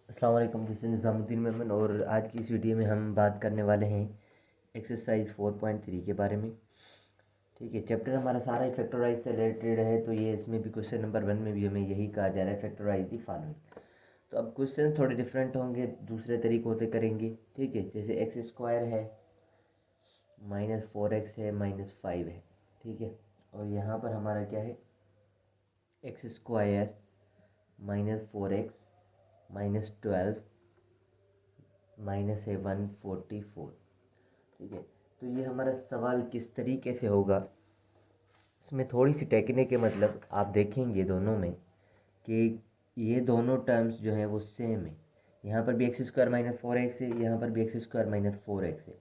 अस्सलाम वालेकुम। This is Nizamuddin Memon और आज की इस वीडियो में हम बात करने वाले हैं एक्सरसाइज 4.3 के बारे में। ठीक है, चैप्टर हमारा सारा ही फैक्टराइज से रिलेटेड है, तो ये इसमें भी क्वेश्चन नंबर 1 में भी हमें यही कहा जा रहा है, फैक्टराइज दी फॉलोइंग। तो अब क्वेश्चन थोड़े डिफरेंट होंगे, दूसरे तरीक़ों से करेंगे। ठीक है, जैसे एक्स स्क्वायर है, -4x है, -5 है। ठीक है, और यहाँ पर हमारा क्या है, एक्स स्क्वायर -4x -12 -144। ठीक है, तो ये हमारा सवाल किस तरीके से होगा, इसमें थोड़ी सी टेक्निक है। मतलब आप देखेंगे दोनों में कि ये दोनों टर्म्स जो हैं वो सेम है। यहाँ पर भी एक्स स्क्वायर -4x है, यहाँ पर भी एक्स स्क्वायर -4x है।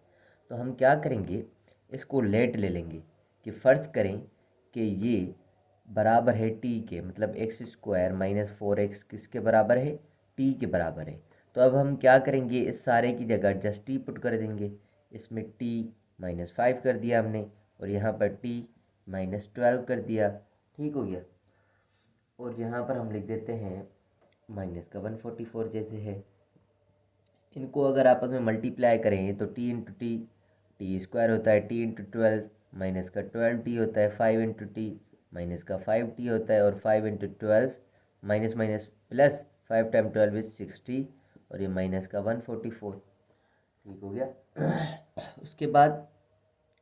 तो हम क्या करेंगे, इसको लेट ले लेंगे कि फ़र्ज़ करें कि ये बराबर है टी के, मतलब एक्स स्क्वायर -4x किसके बराबर है, टी के बराबर है। तो अब हम क्या करेंगे, इस सारे की जगह जस्ट टी पुट कर देंगे। इसमें टी -5 कर दिया हमने, और यहाँ पर टी -12 कर दिया। ठीक हो गया, और यहाँ पर हम लिख देते हैं माइनस का 144 जैसे है। इनको अगर आपस में मल्टीप्लाई करें तो T into T, T square होता है, टी इंटू 12 माइनस का 12t होता है, 5 इंटू टी माइनस का 5t होता है, और 5 into 12 minus minus plus 5 time 12 is 60, और ये माइनस का 144। ठीक हो गया। उसके बाद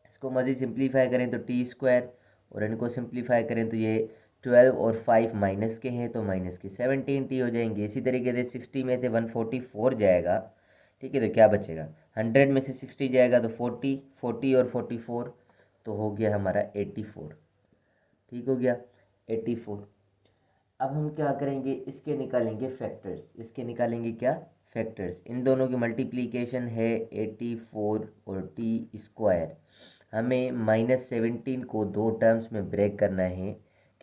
इसको मज़ीद सिंप्लीफाई करें तो टी स्क्वायर, और इनको सिंप्लीफाई करें तो ये 12 और 5 माइनस के हैं तो माइनस के 17t हो जाएंगे। इसी तरीके से 60 में से 144 जाएगा। ठीक है, तो क्या बचेगा, 100 में से 60 जाएगा तो 40, 40 और 44 तो हो गया हमारा 84। ठीक हो गया, 84। अब हम क्या करेंगे, इसके निकालेंगे फैक्टर्स। इसके निकालेंगे क्या, फैक्टर्स। इन दोनों की मल्टीप्लिकेशन है 84 और टी स्क्वायर। हमें -17 को दो टर्म्स में ब्रेक करना है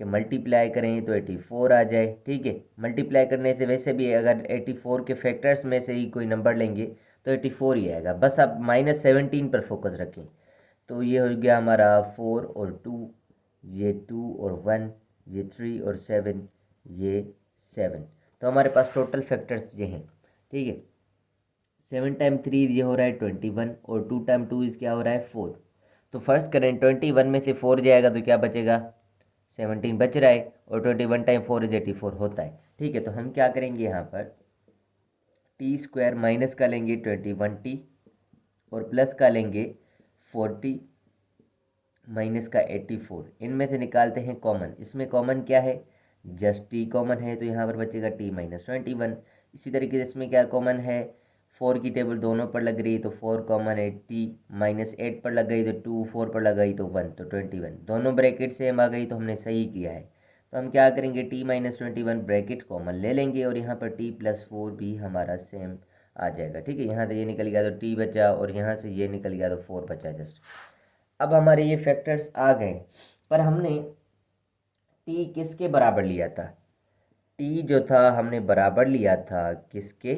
कि मल्टीप्लाई करें तो 84 आ जाए। ठीक है, मल्टीप्लाई करने से वैसे भी अगर 84 के फैक्टर्स में से ही कोई नंबर लेंगे तो 84 ही आएगा। बस आप -17 पर फोकस रखें। तो ये हो गया हमारा 4 और 2, ये 2 और 1, ये 3 और 7, ये 7। तो हमारे पास टोटल फैक्टर्स ये हैं। ठीक है, 7 टाइम 3 ये हो रहा है 21, और 2 टाइम 2 इस क्या हो रहा है 4। तो फर्स्ट करें, 21 में से 4 जाएगा तो क्या बचेगा, 17 बच रहा है, और 21 टाइम 4 इज 84 होता है। ठीक है, तो हम क्या करेंगे, यहाँ पर टी स्क्वायर माइनस का लेंगे 21t, और प्लस का लेंगे 40 माइनस का 84। इनमें से निकालते हैं कॉमन। इसमें कॉमन क्या है, जस्ट टी कॉमन है, तो यहाँ पर बचेगा टी -21। इसी तरीके से इसमें क्या कॉमन है, 4 की टेबल दोनों पर लग रही है तो 4 कॉमन है, टी -8 पर लग गई तो 2, 4 पर लग गई तो 1, तो 21। दोनों ब्रैकेट सेम आ गई तो हमने सही किया है। तो हम क्या करेंगे, टी -21 ब्रैकेट कॉमन ले लेंगे, और यहाँ पर टी +4 भी हमारा सेम आ जाएगा। ठीक है, यहाँ से ये निकल गया तो टी बचा, और यहाँ से ये निकल गया तो 4 बचा जस्ट। अब हमारे ये फैक्टर्स आ गए, पर हमने टी किसके बराबर लिया था, टी जो था हमने बराबर लिया था किसके,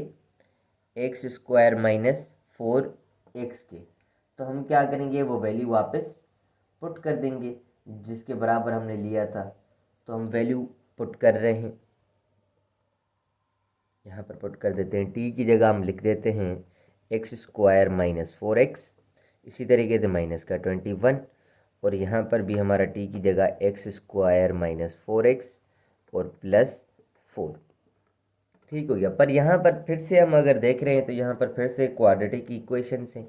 एक्स स्क्वायर -4x के। तो हम क्या करेंगे, वो वैल्यू वापस पुट कर देंगे जिसके बराबर हमने लिया था। तो हम वैल्यू पुट कर रहे हैं, यहाँ पर पुट कर देते हैं। टी की जगह हम लिख देते हैं एक्स स्क्वायर -4x, इसी तरीके से माइनस का 21, और यहाँ पर भी हमारा टी की जगह एक्स स्क्वायर -4x और +4। ठीक हो गया, पर यहाँ पर फिर से हम अगर देख रहे हैं तो यहाँ पर फिर से क्वाड्रेटिक इक्वेशंस हैं।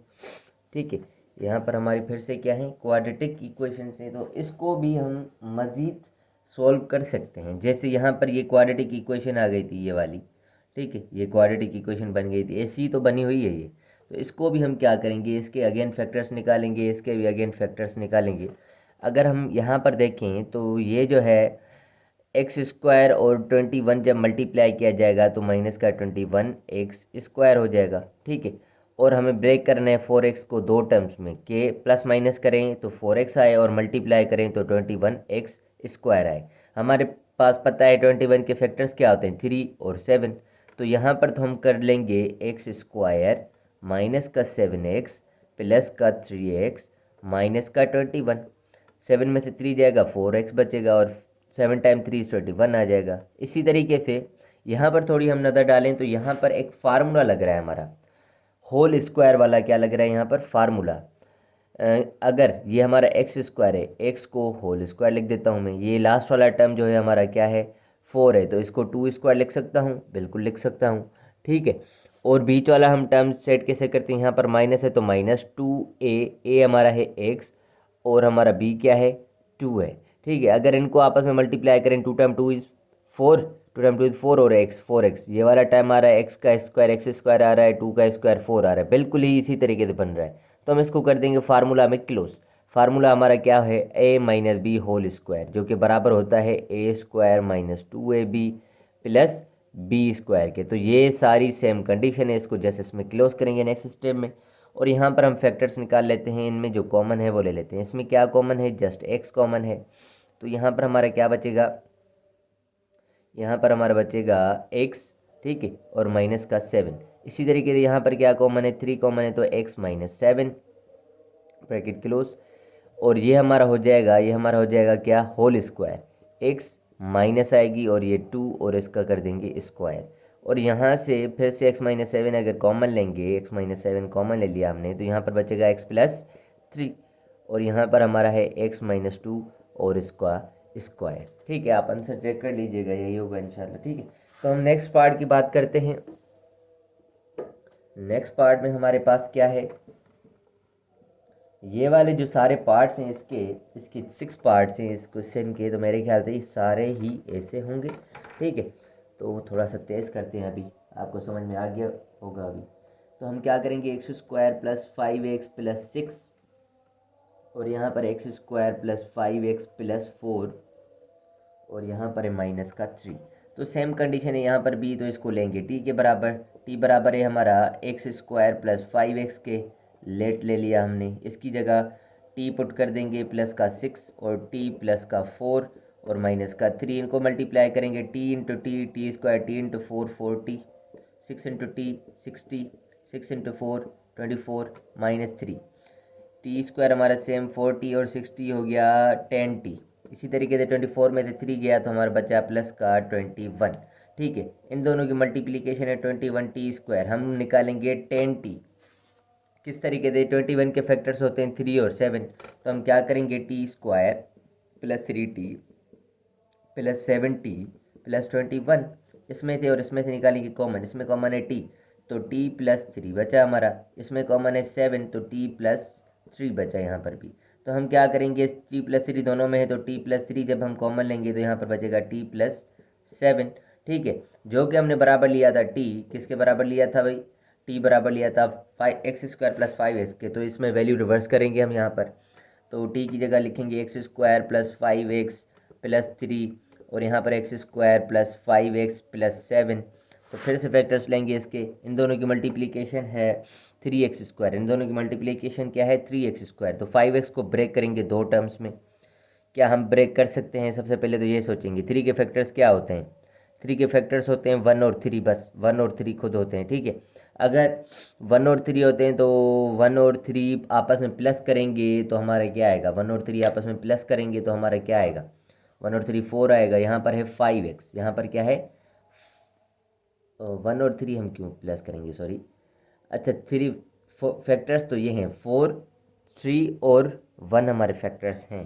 ठीक है, यहाँ पर हमारी फिर से क्या है, क्वाड्रेटिक इक्वेशंस हैं, तो इसको भी हम मज़ीद सॉल्व कर सकते हैं। जैसे यहाँ पर ये क्वाड्रेटिक इक्वेशन आ गई थी, ये वाली। ठीक है, ये क्वाड्रेटिक इक्वेशन बन गई थी, ऐसी तो बनी हुई है ये। तो इसको भी हम क्या करेंगे, इसके अगेन फैक्टर्स निकालेंगे, इसके भी अगेन फैक्टर्स निकालेंगे। अगर हम यहाँ पर देखें तो ये जो है एक्स स्क्वायर और 21 जब मल्टीप्लाई किया जाएगा तो माइनस का 21 एक्स स्क्वायर हो जाएगा। ठीक है, और हमें ब्रेक करना है 4x को दो टर्म्स में, के प्लस माइनस करें तो 4x आए, और मल्टीप्लाई करें तो 21 एक्स स्क्वायर आए। हमारे पास पता है 21 के फैक्टर्स क्या होते हैं, 3 और 7। तो यहाँ पर तो हम कर लेंगे एक्स स्क्वायर माइनस का 7x प्लस का 3x माइनस का 21। 7 में से 3 जाएगा 4x बचेगा, और 7 टाइम 3 इज 21 आ जाएगा। इसी तरीके से यहाँ पर थोड़ी हम नज़र डालें तो यहाँ पर एक फार्मूला लग रहा है हमारा, होल स्क्वायर वाला क्या लग रहा है यहाँ पर, फार्मूला। अगर ये हमारा एक्स स्क्वायर है, एक्स को होल स्क्वायर लिख देता हूँ मैं, ये लास्ट वाला टर्म जो है हमारा क्या है, 4 है, तो इसको 2 स्क्वायर लिख सकता हूँ, बिल्कुल लिख सकता हूँ, ठीक है। और बीच वाला हम टर्म सेट कैसे करते हैं, यहाँ पर माइनस है तो -2a, ए हमारा है एक्स और हमारा b क्या है, 2 है, ठीक है। अगर इनको आपस में मल्टीप्लाई करें, 2 टाइम 2 इज़ 4, 2 टाइम 2 इज़ 4 और एक्स 4x, ये वाला टाइम आ रहा है एक्स का स्क्वायर, एक्स स्क्वायर आ रहा है, 2 का स्क्वायर 4 आ रहा है, बिल्कुल ही इसी तरीके से बन रहा है। तो हम इसको कर देंगे फार्मूला में क्लोज। फार्मूला हमारा क्या है, a minus B whole square, जो कि बराबर होता है a square minus 2ab plus B square के। तो ये सारी सेम कंडीशन है, इसको जैसे इसमें क्लोज करेंगे नेक्स्ट स्टेप में। और यहाँ पर हम फैक्टर्स निकाल लेते हैं, इनमें जो कॉमन है वो ले लेते हैं। इसमें क्या कॉमन है, जस्ट x कॉमन है, तो यहाँ पर हमारा क्या बचेगा, यहाँ पर हमारा बचेगा x, ठीक है, और माइनस का 7। इसी तरीके से यहाँ पर क्या कॉमन है, 3 कॉमन है, तो x माइनस 7 ब्रैकेट क्लोज। और ये हमारा हो जाएगा, ये हमारा हो जाएगा क्या, होल स्क्वायर, x माइनस आएगी और ये 2 और इसका कर देंगे स्क्वायर। और यहाँ से फिर से x माइनस 7 अगर कॉमन लेंगे, x माइनस 7 कॉमन ले लिया हमने, तो यहाँ पर बचेगा x प्लस 3 और यहाँ पर हमारा है x माइनस 2 और इसका स्क्वायर, ठीक है। आप आंसर चेक कर लीजिएगा, यही होगा इंशाल्लाह, ठीक है। तो हम नेक्स्ट पार्ट की बात करते हैं। नेक्स्ट पार्ट में हमारे पास क्या है, ये वाले जो सारे पार्ट्स हैं इसके 6 पार्ट्स हैं इस क्वेश्चन के, तो मेरे ख्याल से ये सारे ही ऐसे होंगे, ठीक है। तो थोड़ा सा तेज़ करते हैं, अभी आपको समझ में आ गया होगा अभी। तो हम क्या करेंगे, x square plus 5x plus 6 और यहाँ पर x square plus 5x plus 4 और यहाँ पर है माइनस का 3। तो सेम कंडीशन है यहाँ पर भी, तो इसको लेंगे t के बराबर। t बराबर है हमारा एक्स स्क्वायर प्लस 5x के, लेट ले लिया हमने, इसकी जगह t पुट कर देंगे प्लस का 6 और t प्लस का 4 और माइनस का 3, इनको मल्टीप्लाई करेंगे, t into T square, t into 4 40, 6 into T 60, 6 into 4 24 minus 3, T square हमारा सेम 40 और 60 हो गया 10t। इसी तरीके से 24 में से 3 गया तो हमारा बचा प्लस का 21, ठीक है। इन दोनों की मल्टीप्लिकेशन है 21t स्क्वायर, हम निकालेंगे 10t। किस तरीके से, 21 के फैक्टर्स होते हैं 3 और 7, तो हम क्या करेंगे, T square plus 3t plus 7t plus 21, इसमें थे और इसमें से निकालेंगे कॉमन, इसमें कॉमन है t, तो t प्लस 3 बचा हमारा, इसमें कॉमन है 7 तो t प्लस 3 बचा यहाँ पर भी। तो हम क्या करेंगे, t प्लस 3 दोनों में है तो t प्लस 3 जब हम कॉमन लेंगे तो यहाँ पर बचेगा t प्लस 7, ठीक है। जो कि हमने बराबर लिया था, t किसके बराबर लिया था भाई, t बराबर लिया था 5x स्क्वायर प्लस 5x के, तो इसमें वैल्यू रिवर्स करेंगे हम यहाँ पर। तो t की जगह लिखेंगे x square plus 5x plus 3 और यहाँ पर x square plus 5x plus 7। तो फिर से फैक्टर्स लेंगे इसके, इन दोनों की मल्टीप्लिकेशन है 3x स्क्वायर, इन दोनों की मल्टीप्लिकेशन क्या है 3x स्क्वायर। तो 5x को ब्रेक करेंगे दो टर्म्स में, क्या हम ब्रेक कर सकते हैं, सबसे पहले तो ये सोचेंगे 3 के फैक्टर्स क्या होते हैं, 3 के फैक्टर्स होते हैं 1 और 3, बस 1 और 3 खुद होते हैं, ठीक है। अगर 1 और 3 होते हैं तो 1 और 3 आपस में प्लस करेंगे तो हमारा क्या आएगा, 1 और 3 आपस में प्लस करेंगे तो हमारा क्या आएगा, 1 और 3 4 आएगा। यहाँ पर है 5x, यहाँ पर क्या है 1 और 3 हम क्यों प्लस करेंगे, सॉरी, अच्छा 3 फैक्टर्स तो ये हैं 4 3 और 1 हमारे फैक्टर्स हैं,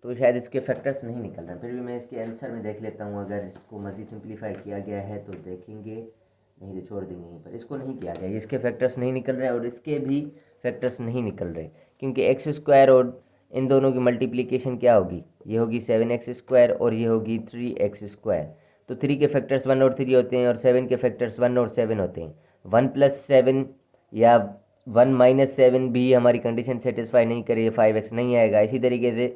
तो शायद इसके फैक्टर्स नहीं निकल रहे, फिर भी मैं इसके आंसर में देख लेता हूँ, अगर इसको मज़ीद सिंप्लीफाई किया गया है तो देखेंगे, नहीं तो छोड़ देंगे यहीं पर। इसको नहीं किया गया, इसके फैक्टर्स नहीं निकल रहे और इसके भी फैक्टर्स नहीं निकल रहे, क्योंकि एक्स स्क्वायर और इन दोनों की मल्टीप्लिकेशन क्या होगी, ये होगी 7x स्क्वायर और ये होगी 3x स्क्वायर। तो 3 के फैक्टर्स 1 और 3 होते हैं और 7 के फैक्टर्स 1 और 7 होते हैं। 1 प्लस 7 या 1 माइनस 7 भी हमारी कंडीशन सेटिस्फाई नहीं करेगी, 5x नहीं आएगा। इसी तरीके से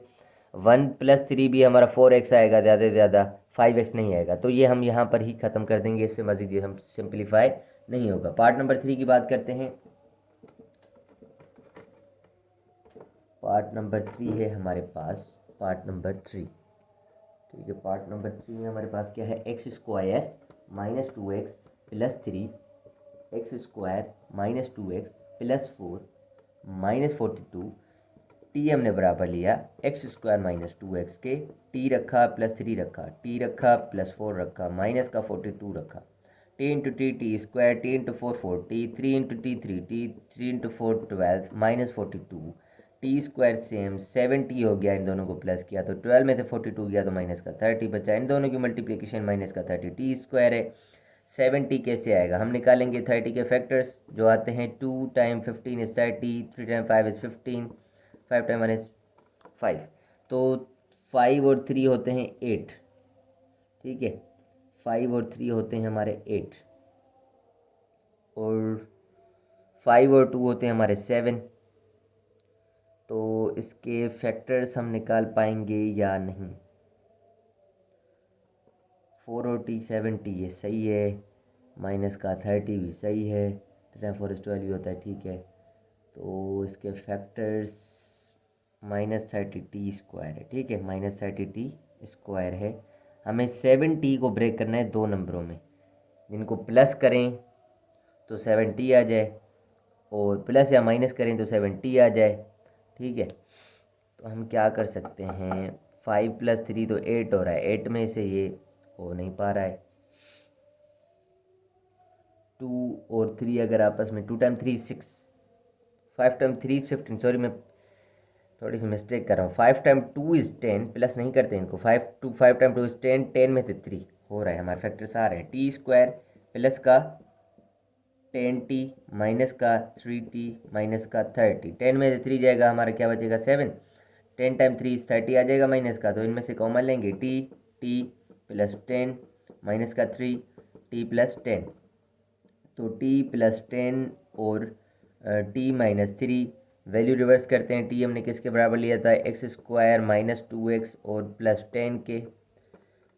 1 प्लस 3 भी हमारा 4x आएगा, ज़्यादा से ज़्यादा 5x नहीं आएगा। तो ये हम यहाँ पर ही ख़त्म कर देंगे, इससे मज़ीद ये हम सिंप्लीफाई नहीं होगा। पार्ट नंबर 3 की बात करते हैं। पार्ट नंबर 3 है हमारे पास, पार्ट नंबर 3, ठीक है। पार्ट नंबर 3 में हमारे पास क्या है, x square minus 2x plus 3, x square minus 2x plus 4 minus 42 T हमने बराबर लिया एक्स स्क्वायर माइनस 2x के, टी रखा प्लस 3 रखा, टी रखा प्लस 4 रखा, माइनस का 42 रखा, T into T square, T into 4 40, 3 into T 3 into 4 12 minus 42, T square same 7t हो गया, इन दोनों को प्लस किया तो 12 में से 42 गया तो माइनस का 30 बचा, इन दोनों की मल्टीप्लिकेशन माइनस का 30, टी स्क्वायर है 7t कैसे आएगा, हम निकालेंगे 30 के फैक्टर्स जो आते हैं 2 time 15 is 30, 3 time 5 is 15, 5 time 1 is 5, तो 5 और 3 होते हैं 8, ठीक है, 5 और 3 होते हैं हमारे 8, और 5 और 2 होते हैं हमारे 7, तो इसके फैक्टर्स हम निकाल पाएंगे या नहीं। 4 और टी 7t ये सही है, माइनस का 30 भी सही है, 3 4 12 भी होता है, ठीक है, तो इसके फैक्टर्स माइनस 30t स्क्वायर है, ठीक है, माइनस 30t स्क्वायर है। हमें 7t को ब्रेक करना है दो नंबरों में, जिनको प्लस करें तो 7t आ जाए और प्लस या माइनस करें तो 7t आ जाए, ठीक है, तो हम क्या कर सकते हैं, 5 + 3 तो 8 हो रहा है, 8 में से ये हो नहीं पा रहा है, 2 और 3 अगर आपस में 2 टाइम 3 6, 5 टाइम 3 15, सॉरी मैं थोड़ी सी मिस्टेक कर रहा हूँ, 5 टाइम 2 इज़ 10, प्लस नहीं करते इनको, 5 टाइम 2 इज़ 10, 10 में से 3 हो रहा है, हमारे फैक्टर्स आ रहे हैं, टी स्क्वायर प्लस का 10t माइनस का 3t माइनस का 30, 10 में से 3 जाएगा हमारा क्या बचेगा 7, 10 टाइम 3 30 आ जाएगा माइनस का, तो इनमें से कॉमन लेंगे टी प्लस 10 माइनस का 3 टी प्लस 10, तो टी प्लस 10 और टी माइनस 3, वैल्यू रिवर्स करते हैं, टी हमने किसके बराबर लिया था एक्स स्क्वायर माइनस 2x और प्लस 10 के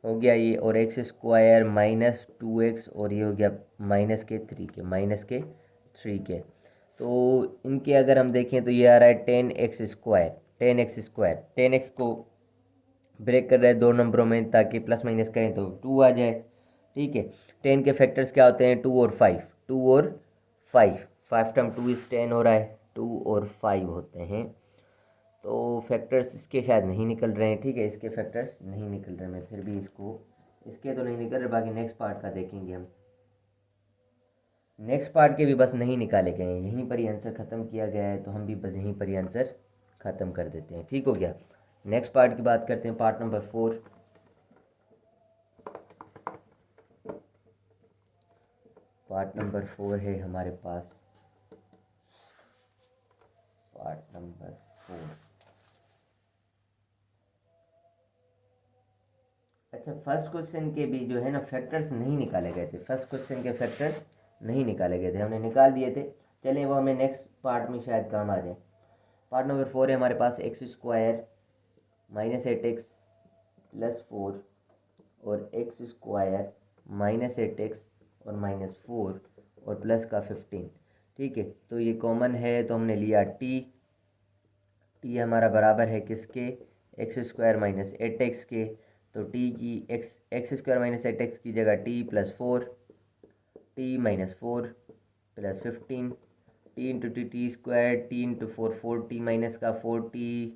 हो गया ये, और एक्स स्क्वायर माइनस 2x और ये हो गया माइनस के 3 के, माइनस के 3 के, तो इनके अगर हम देखें तो ये आ रहा है 10x स्क्वायर, 10x को ब्रेक कर रहे हैं दो नंबरों में ताकि प्लस माइनस करें तो 2 आ जाए, ठीक है, 10 के फैक्टर्स क्या होते हैं 2 और 5, 2 और 5, 5 टाइम 2 इज़ 10 हो रहा है, 2 और 5 होते हैं, तो फैक्टर्स इसके शायद नहीं निकल रहे हैं, ठीक है, इसके फैक्टर्स नहीं निकल रहे, मैं फिर भी इसके तो नहीं निकल रहे, बाकी नेक्स्ट पार्ट का देखेंगे हम, नेक्स्ट पार्ट के भी बस नहीं निकाले गए हैं, यहीं पर ही आंसर ख़त्म किया गया है, तो हम भी बस यहीं पर ही आंसर ख़त्म कर देते हैं, ठीक हो गया। नेक्स्ट पार्ट की बात करते हैं, पार्ट नंबर 4, पार्ट नंबर 4 है हमारे पास, पार्ट नंबर 4, अच्छा फर्स्ट क्वेश्चन के भी जो है ना फैक्टर्स नहीं निकाले गए थे, फर्स्ट क्वेश्चन के फैक्टर्स नहीं निकाले गए थे, हमने निकाल दिए थे, चलिए वो हमें नेक्स्ट पार्ट में शायद काम आ जाए। पार्ट नंबर 4 है हमारे पास, x square minus 8x plus 4 और एक्स स्क्वायर माइनस 8x और माइनस 4 और प्लस का 15, ठीक है, तो ये कॉमन है तो हमने लिया टी हमारा बराबर है किसके, एक्स स्क्वायर माइनस 8x के, तो टी की एक्स स्क्वायर माइनस 8x की जगह T plus 4, T minus 4 plus 15, T into T square, T into 4 40 minus का 40,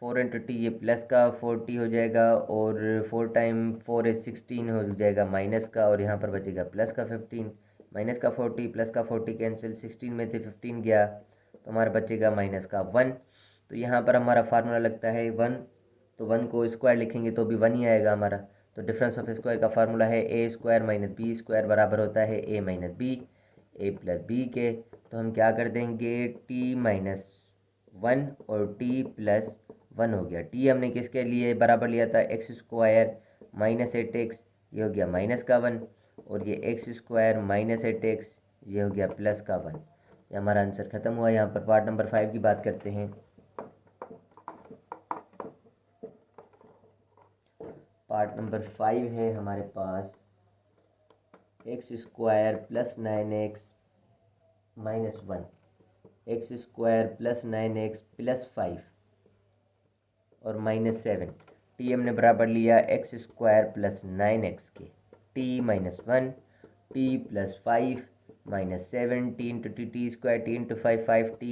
4 इंटू टी ये प्लस का 40 हो जाएगा, और 4 टाइम 4 इज 16 हो जाएगा माइनस का, और यहाँ पर बचेगा प्लस का 15, माइनस का 40 प्लस का 40 कैंसिल, 16 में से 15 गया तो हमारा बचेगा माइनस का 1, तो यहाँ पर हमारा फार्मूला लगता है 1, तो 1 को स्क्वायर लिखेंगे तो भी 1 ही आएगा हमारा, तो डिफरेंस ऑफ स्क्वायर का फार्मूला है ए स्क्वायर माइनस बी स्क्वायर बराबर होता है ए माइनस बी, ए प्लस बी के, तो हम क्या कर देंगे टी माइनस 1 और टी प्लस 1 हो गया, टी हमने किसके लिए बराबर लिया था एक्स स्क्वायर माइनस 8x, ये हो गया माइनस का 1, और ये एक्स स्क्वायर माइनस 8x ये हो गया प्लस का 1, ये हमारा आंसर ख़त्म हुआ। यहाँ पर पार्ट नंबर 5 की बात करते हैं, पार्ट नंबर 5 है हमारे पास, x square plus 9x minus 1, x square plus 9x plus 5 और माइनस 7, टी हमने बराबर लिया एक्स स्क्वायर प्लस 9x के, T minus 1 T plus 5 minus 7, T into T square, T into 5 5t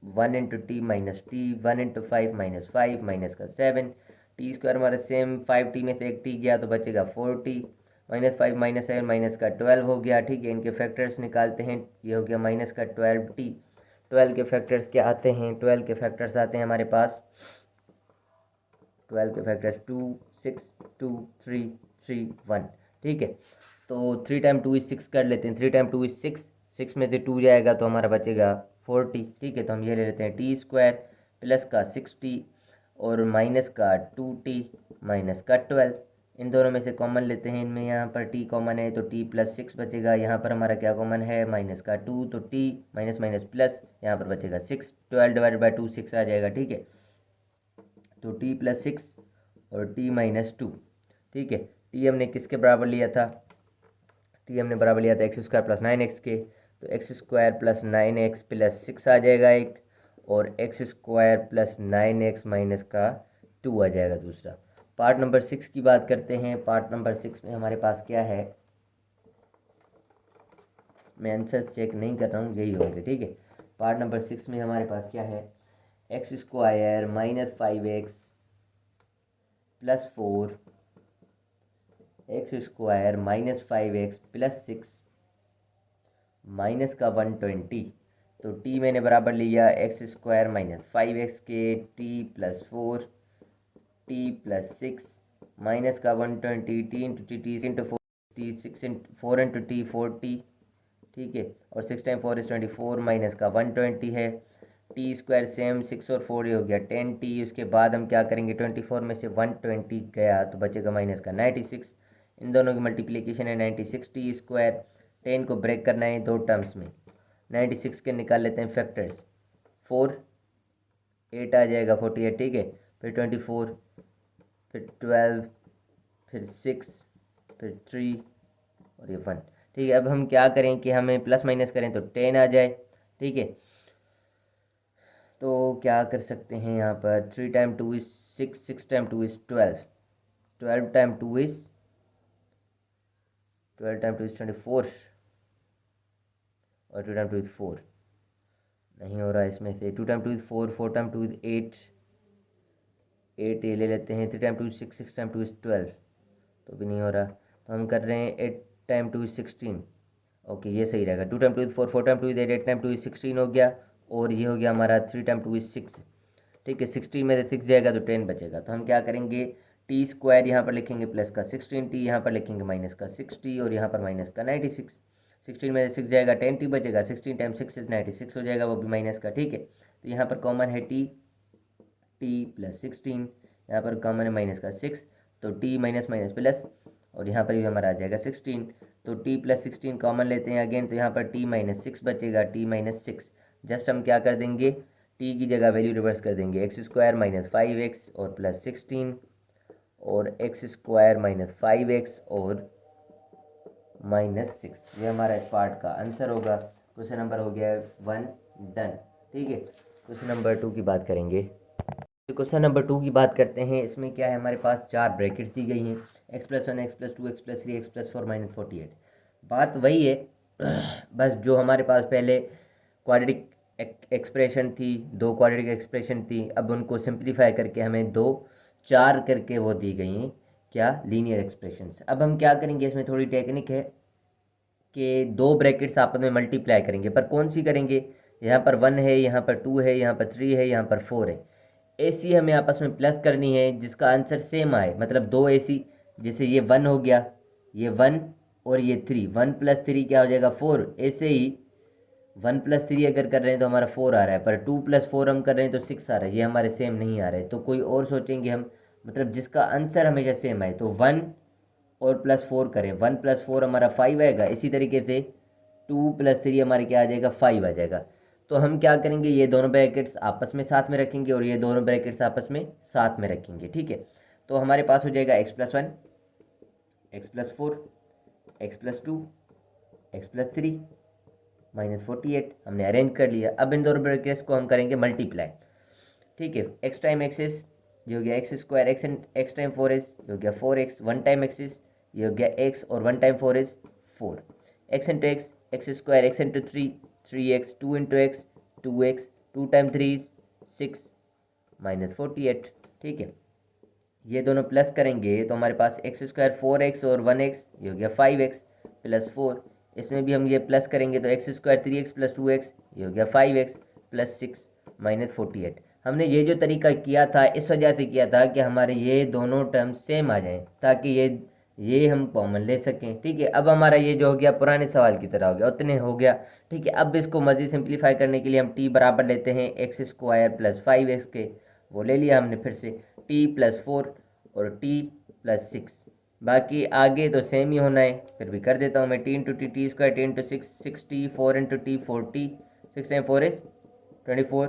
1 into T minus T, 1 into 5 minus 5 minus का 7, T square हमारा same 5t में से एक टी गया तो बचेगा 4t, माइनस 5 माइनस 7 माइनस का 12 हो गया। ठीक है, इनके फैक्टर्स निकालते हैं, ये हो गया माइनस का 12t। 12 के फैक्टर्स क्या आते हैं, 12 के फैक्टर्स आते हैं हमारे पास, 12 के फैक्टर्स 2 6 2 3 3 1। ठीक है, तो 3 टाइम 2 इज 6 कर लेते हैं, 3 टाइम 2 इज 6, 6 में से 2 जाएगा तो हमारा बचेगा 4t। ठीक है, तो हम ये ले लेते हैं टी स्क्वायर प्लस का 6t और माइनस का 2t माइनस का 12, इन दोनों में से कॉमन लेते हैं, इनमें यहाँ पर t कॉमन है तो t प्लस 6 बचेगा, यहाँ पर हमारा क्या कॉमन है माइनस का 2 तो t माइनस माइनस प्लस, यहाँ पर बचेगा 6, 12 डिवाइडेड बाई 2 6 आ जाएगा। ठीक है, तो t प्लस 6 और t माइनस 2। ठीक है, t हमने किसके बराबर लिया था, t हमने बराबर लिया था एक्स स्क्वायर प्लस 9x के, तो x square plus 9x plus 6 आ जाएगा एक, और x square plus 9x minus का 2 आ जाएगा दूसरा। पार्ट नंबर 6 की बात करते हैं, पार्ट नंबर 6 में हमारे पास क्या है, मैं आंसर चेक नहीं कर रहा हूँ, यही होंगे। ठीक है, पार्ट नंबर 6 में हमारे पास क्या है, x square minus 5x plus 4, x square minus 5x plus 6 minus का 120। तो t मैंने बराबर लिया एक्स स्क्वायर माइनस 5x के, t plus 4 t plus 6 minus का 120, T into T into 4 T 6 into 4 into T 4t। ठीक है, और 6 टाइम 4 इज 24 माइनस का 120 है, टी स्क्वायर सेम 6 और 4 ये हो गया 10t। उसके बाद हम क्या करेंगे, 24 में से 120 गया तो बचेगा माइनस का 96, इन दोनों की मल्टीप्लिकेशन है 96, टी स्क्वायर 10 को ब्रेक करना है दो टर्म्स में, 96 के निकाल लेते हैं फैक्टर्स, 4 8 आ जाएगा 48। ठीक है, फिर 24, फिर 12, फिर 6, फिर 3 और ये 1। ठीक है, अब हम क्या करें कि हमें प्लस माइनस करें तो 10 आ जाए। ठीक है, तो क्या कर सकते हैं यहाँ पर, 3 time 2 is 6, 6 time 2 is 12, 12 time 2 is 24 और 2 टाइम 2 इज 4, नहीं हो रहा इसमें से, 2 टाइम 2 इज 4, 4 टाइम 2 इज 8, 8 ये ले लेते हैं, 3 टाइम 2 इज 6, 6 टाइम 2 इज 12, तो भी नहीं हो रहा, तो हम कर रहे हैं 8 टाइम 2 इज 16। ओके, ये सही रहेगा, 2 time 2 is 4, 4 time 2 is 8, 8 time 2 is 16 हो गया, और ये हो गया हमारा 3 टाइम 2 इज 6। ठीक है, 16 में से 6 जाएगा तो 10 बचेगा, तो हम क्या करेंगे, टी स्क्वायर यहाँ पर लिखेंगे प्लस का 16t, यहाँ पर लिखेंगे माइनस का 6t और यहाँ पर माइनस का 96, 16 में से 6 जाएगा 10t बचेगा, 16 टाइम 6 इज 96 हो जाएगा, वो भी माइनस का। ठीक है, तो यहाँ पर कॉमन है टी, टी प्लस 16, यहाँ पर कॉमन है माइनस का 6, तो टी माइनस माइनस प्लस, और यहाँ पर भी हमारा आ जाएगा 16, तो टी प्लस 16 कॉमन लेते हैं अगेन, तो यहाँ पर टी माइनस 6 बचेगा, टी माइनस 6, जस्ट हम क्या कर देंगे, टी की जगह वैल्यू रिवर्स कर देंगे, एक्स स्क्वायर माइनस 5x और प्लस 16 और एक्स स्क्वायर माइनस 5x और माइनस 6, ये हमारा इस पार्ट का आंसर होगा। क्वेश्चन नंबर हो गया 1 डन। ठीक है, क्वेश्चन नंबर 2 की बात करेंगे, तो क्वेश्चन नंबर 2 की बात करते हैं, इसमें क्या है, हमारे पास 4 ब्रैकेट्स दी गई हैं, x plus 1 x plus 2 x plus 3 x plus 4 minus 48। बात वही है बस जो हमारे पास पहले क्वाड्रेटिक एक्सप्रेशन थी, दो क्वाड्रेटिक एक्सप्रेशन थी, अब उनको सिंप्लीफाई करके हमें 2 4 करके वो दी गई हैं, क्या, लीनियर एक्सप्रेशंस। अब हम क्या करेंगे, इसमें थोड़ी टेक्निक है कि दो ब्रैकेट्स आपस में मल्टीप्लाई करेंगे, पर कौन सी करेंगे, यहाँ पर 1 है, यहाँ पर 2 है, यहाँ पर 3 है, यहाँ पर 4 है, ऐसी हमें आपस में प्लस करनी है जिसका आंसर सेम आए, मतलब दो ऐसी, जैसे ये 1 हो गया, ये 1 और ये 3, 1 प्लस 3 क्या हो जाएगा 4, ऐसे ही 1 प्लस 3 अगर कर रहे हैं तो हमारा 4 आ रहा है, पर 2 प्लस 4 हम कर रहे हैं तो 6 आ रहा है, ये हमारे सेम नहीं आ रहे, तो कोई और सोचेंगे हम, मतलब जिसका आंसर हमेशा सेम आए, तो 1 और प्लस 4 करें, 1 प्लस 4 हमारा 5 आएगा, इसी तरीके से 2 प्लस 3 हमारे क्या आ जाएगा 5 आ जाएगा। तो हम क्या करेंगे, ये दोनों ब्रैकेट्स आपस में साथ में रखेंगे और ये दोनों ब्रैकेट्स आपस में साथ में रखेंगे। ठीक है, तो हमारे पास हो जाएगा x plus 1 x plus 4 x plus 2 x plus 3 minus 48, हमने अरेंज कर लिया। अब इन दोनों ब्रैकेट्स को हम करेंगे मल्टीप्लाई। ठीक है, x टाइम एक्सिस ये हो गया x square, x time 4x ये हो गया 4x, 1 टाइम एक्सिस ये हो गया x और 1 time 4 is 4, x into x, x square, x into 3 3x, 2 into x 2x, 2 time 3 is 6 minus 48। ठीक है, ये दोनों प्लस करेंगे तो हमारे पास एक्स स्क्वायर 4x और 1x, ये हो गया 5x प्लस 4। इसमें भी हम ये प्लस करेंगे तो x square 3x plus 2x, ये हो गया 5x प्लस 6 माइनस 48। हमने ये जो तरीका किया था इस वजह से किया था कि हमारे ये दोनों टर्म्स सेम आ जाएं, ताकि ये हम कॉमन ले सकें। ठीक है, अब हमारा ये जो हो गया पुराने सवाल की तरह हो गया, उतने हो गया। ठीक है, अब इसको मज़ीद सिंप्लीफाई करने के लिए हम t बराबर लेते हैं एक्स स्क्वायर प्लस 5x के, वो ले लिया हमने फिर से t प्लस 4 और t प्लस 6। बाकी आगे तो सेम ही होना है, फिर भी कर देता हूँ मैं। T into T square, T into 6 4 into T 40, 6 time 4 is 24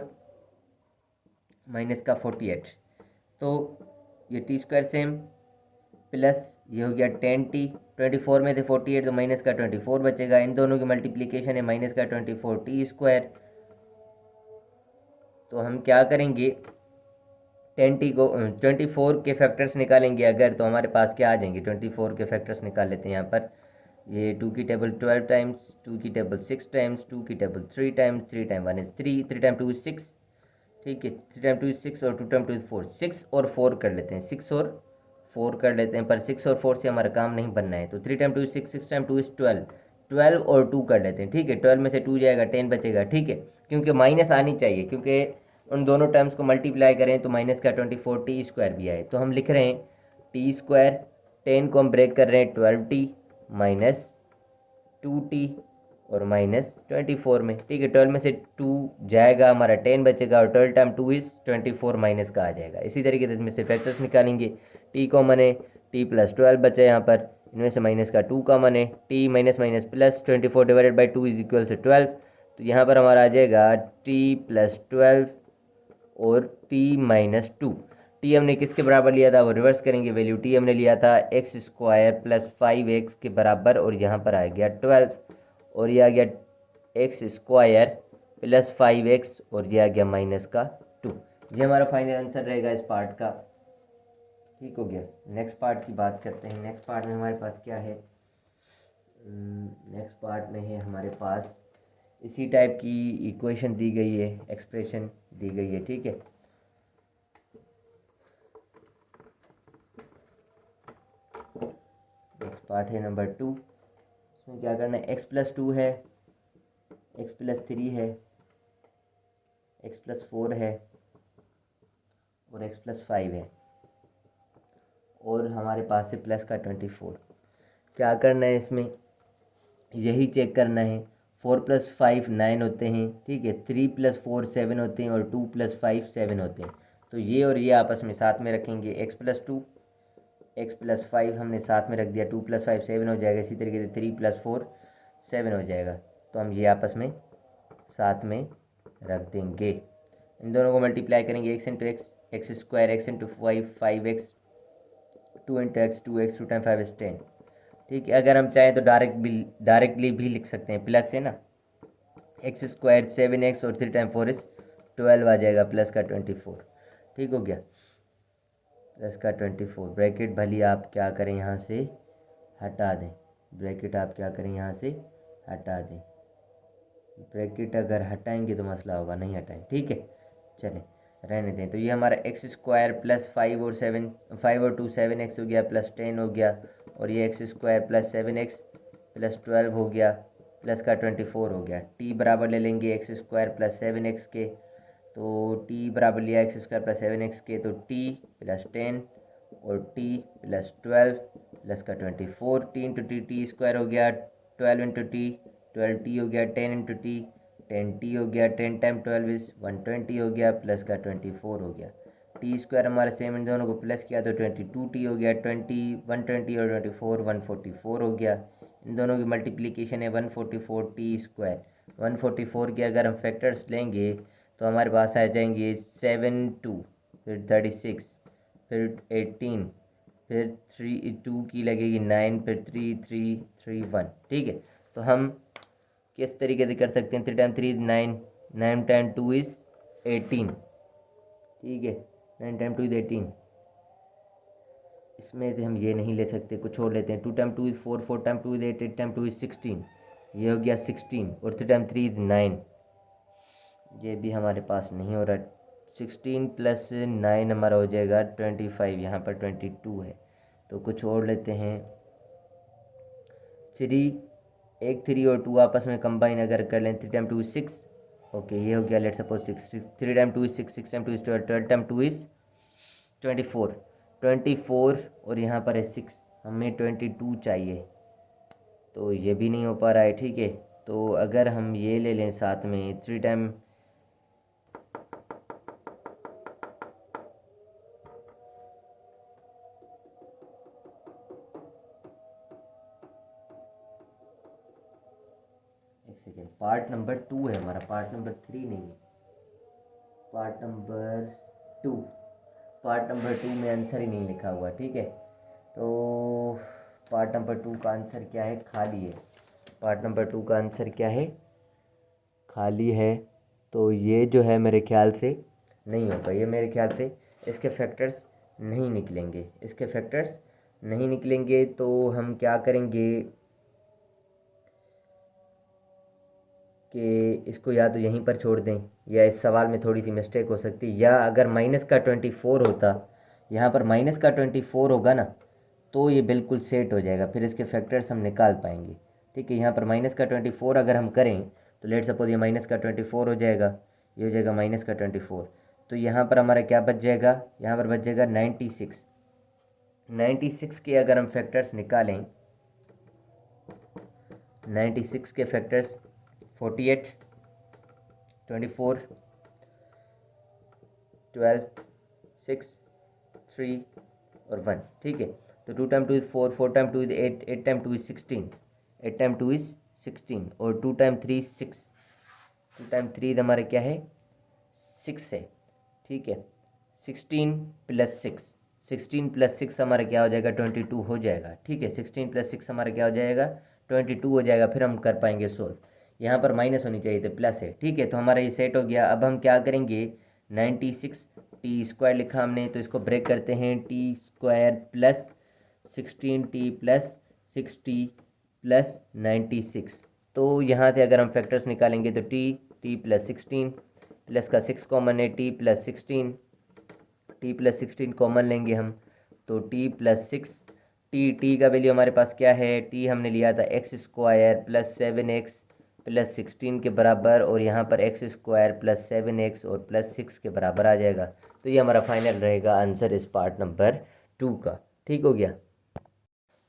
minus का 48। तो ये टी स्क्वायर सेम प्लस ये हो गया 10t, 24 में से 48 तो माइनस का 24 बचेगा। इन दोनों की मल्टीप्लिकेशन है माइनस का 24 टी स्क्वायर। तो हम क्या करेंगे, 10t को 24 के फैक्टर्स निकालेंगे अगर, तो हमारे पास क्या आ जाएंगे, 24 के फैक्टर्स निकाल लेते हैं यहाँ पर। ये 2 की टेबल 12 टाइम्स, 2 की टेबल 6 टाइम्स, 2 की table 3 times, 3 time 1 is 3, 3 time 2 is 6। ठीक है, 3 टाइम 2 इज 6 और 2 टाइम 2 इज 4, 6 और 4 कर लेते हैं, 6 और 4 कर लेते हैं, पर 6 और 4 से हमारा काम नहीं बनना है। तो 3 टाइम 2 इज 6, 6 टाइम 2 इज 12, 12 और 2 कर लेते हैं। ठीक है, 12 में से 2 जाएगा 10 बचेगा। ठीक है, क्योंकि माइनस आनी चाहिए, क्योंकि उन दोनों टर्म्स को मल्टीप्लाई करें तो माइनस का 24 टी स्क्वायर भी आए। तो हम लिख रहे हैं टी स्क्वायर, 10 को हम ब्रेक कर रहे हैं 12t माइनस 2t और माइनस 24 में। ठीक है, 12 में से 2 जाएगा, हमारा 10 बचेगा और 12 टाइम 2 इज 24 माइनस का आ जाएगा। इसी तरीके से इसमें से फैक्टर्स निकालेंगे। t कॉमन है, t प्लस 12 बचा यहाँ पर, इनमें से माइनस का 2 कॉमन है, t minus minus plus 24 divided by 2 is equal से 12। तो यहाँ पर हमारा आ जाएगा t प्लस 12 और t माइनस 2। टी हमने किसके बराबर लिया था, वो रिवर्स करेंगे वैल्यू। टी हमने लिया था एक्स स्क्वायर प्लस 5x के बराबर, और यहाँ पर आ गया 12, और ये आ गया एक्स स्क्वायर प्लस 5x और ये आ गया माइनस का 2। ये हमारा फाइनल आंसर रहेगा इस पार्ट का। ठीक हो गया, नेक्स्ट पार्ट की बात करते हैं। नेक्स्ट पार्ट में हमारे पास क्या है, नेक्स्ट पार्ट में है हमारे पास इसी टाइप की इक्वेशन दी गई है, एक्सप्रेशन दी गई है। ठीक है, नेक्स्ट पार्ट है नंबर 2। इसमें क्या करना है, x प्लस 2 है, x प्लस 3 है, x प्लस 4 है और x प्लस 5 है, और हमारे पास है प्लस का 24। क्या करना है इसमें, यही चेक करना है। 4 प्लस 5 9 होते हैं। ठीक है, 3 प्लस 4 7 होते हैं और 2 प्लस 5 7 होते हैं। तो ये और ये आपस में साथ में रखेंगे, x प्लस 2 x प्लस 5 हमने साथ में रख दिया, 2 प्लस 5 7 हो जाएगा। इसी तरीके से 3 प्लस 4 7 हो जाएगा। तो हम ये आपस में साथ में रख देंगे। इन दोनों को मल्टीप्लाई करेंगे, x into x, x square, x into 5x, 2 into x 2x, 2 time 5 is 10। ठीक है, अगर हम चाहें तो डायरेक्टली भी लिख सकते हैं, प्लस है ना, एक्स स्क्वायर 7x और 3 टाइम 4 इज 12 आ जाएगा, प्लस का 24। ठीक हो गया, प्लस का 24। ब्रैकेट भली आप क्या करें यहाँ से हटा दें, ब्रैकेट आप क्या करें यहाँ से हटा दें। ब्रैकेट अगर हटाएंगे तो मसला होगा, नहीं हटाएं। ठीक है, चलें रहने दें। तो ये हमारा एक्स स्क्वायर प्लस 5 और 7, 5 और 2 7x हो गया, प्लस 10 हो गया, और ये x square plus 7x plus 12 हो गया, प्लस का 24 हो गया। टी बराबर ले लेंगे एक्स स्क्वायर प्लस 7x के, तो टी बराबर लिया एक्स स्क्वायर प्लस 7x के, तो टी प्लस 10 और टी प्लस 12 प्लस का 24। T into T, T square हो गया 12 इंटू टी, 12t हो गया, 10 इंटू टी 10t हो गया, 10 टाइम 12 इज 120 हो गया, प्लस का 24 हो गया। टी स्क्वायर हमारे सेम, इन दोनों को प्लस किया तो 22t हो गया, 20 120 और 24 144 हो गया। इन दोनों की मल्टीप्लिकेशन है 144 टी स्क्वायर। 144 के अगर हम फैक्टर्स लेंगे तो हमारे पास आ जाएंगे 7 2, फिर 36, फिर 18, फिर 3 2 की लगेगी 9, फिर 3 3 3 1। ठीक है, तो हम किस तरीके से कर सकते हैं, 3 टाइम 3 9, 9 टाइम 2 इज़ 18। ठीक है, 9 टाइम 2 इज़ 18। इसमें से हम ये नहीं ले सकते, कुछ और लेते हैं। 2 time 2 is 4, 4 time 2 is 8, 8 time 2 is 16, ये हो गया 16, और 3 टाइम 3 इज़ 9, ये भी हमारे पास नहीं हो रहा। 16 + 9 हमारा हो जाएगा 25, यहाँ पर 22 है। तो कुछ और लेते हैं। 3 और 2 आपस में कंबाइन अगर कर लें, 3 × 2 = 6। ओके, ये हो गया। लेट सपोज 6, 3 × 2 = 6, 6 × 2 = 12, 12 × 2 = 24, 24 और यहाँ पर है 6, हमें 22 चाहिए। तो ये भी नहीं हो पा रहा है, ठीक है। तो अगर हम ये ले लें साथ में 3 टाइम, एक सेकेंड, पार्ट नंबर 2 है हमारा, पार्ट नंबर 3 नहीं है, पार्ट नंबर 2। पार्ट नंबर 2 में आंसर ही नहीं लिखा हुआ, ठीक है। तो पार्ट नंबर 2 का आंसर क्या है? खाली है। पार्ट नंबर 2 का आंसर क्या है? खाली है। तो ये जो है मेरे ख्याल से नहीं होगा, ये मेरे ख्याल से इसके फैक्टर्स नहीं निकलेंगे, इसके फैक्टर्स नहीं निकलेंगे। तो हम क्या करेंगे कि इसको या तो यहीं पर छोड़ दें, या इस सवाल में थोड़ी सी मिस्टेक हो सकती है, या अगर -24 होता, यहाँ पर -24 होगा ना, तो ये बिल्कुल सेट हो जाएगा, फिर इसके फैक्टर्स हम निकाल पाएंगे, ठीक है। यहाँ पर -24 अगर हम करें तो लेट सपोज ये -24 हो जाएगा, ये हो जाएगा -24। तो यहाँ पर हमारा क्या बच जाएगा? यहाँ पर बच जाएगा 96। 96 के अगर हम फैक्टर्स निकालें, 96 के फैक्टर्स 48, 24, 12, 6, 3 और 1, ठीक है। तो 2 × 2 = 4, 4 × 2 = 8, 8 × 2 = 16, 8 × 2 = 16 और 2 × 3 = 6, 2 × 3 हमारा क्या है? 6 है, ठीक है। 16 + 6, 16 + 6 हमारा क्या हो जाएगा? 22 हो जाएगा, ठीक है। 16 + 6 हमारा क्या हो जाएगा? 22 हो जाएगा। फिर हम कर पाएंगे सोल्व। यहाँ पर माइनस होनी चाहिए थी, प्लस है, ठीक है। तो हमारा ये सेट हो गया। अब हम क्या करेंगे? 96 t² लिखा हमने, तो इसको ब्रेक करते हैं। t² + 16t + 6t + 96। तो यहाँ से अगर हम फैक्टर्स निकालेंगे तो t + 16 प्लस का 6 कॉमन है, t + 16, t + 16 कॉमन लेंगे हम, तो t + 6, t का वैल्यू हमारे पास क्या है? t हमने लिया था x² + 7x + 16 के बराबर, और यहाँ पर x² + 7x और +6 के बराबर आ जाएगा। तो ये हमारा फाइनल रहेगा आंसर इस पार्ट नंबर 2 का, ठीक हो गया।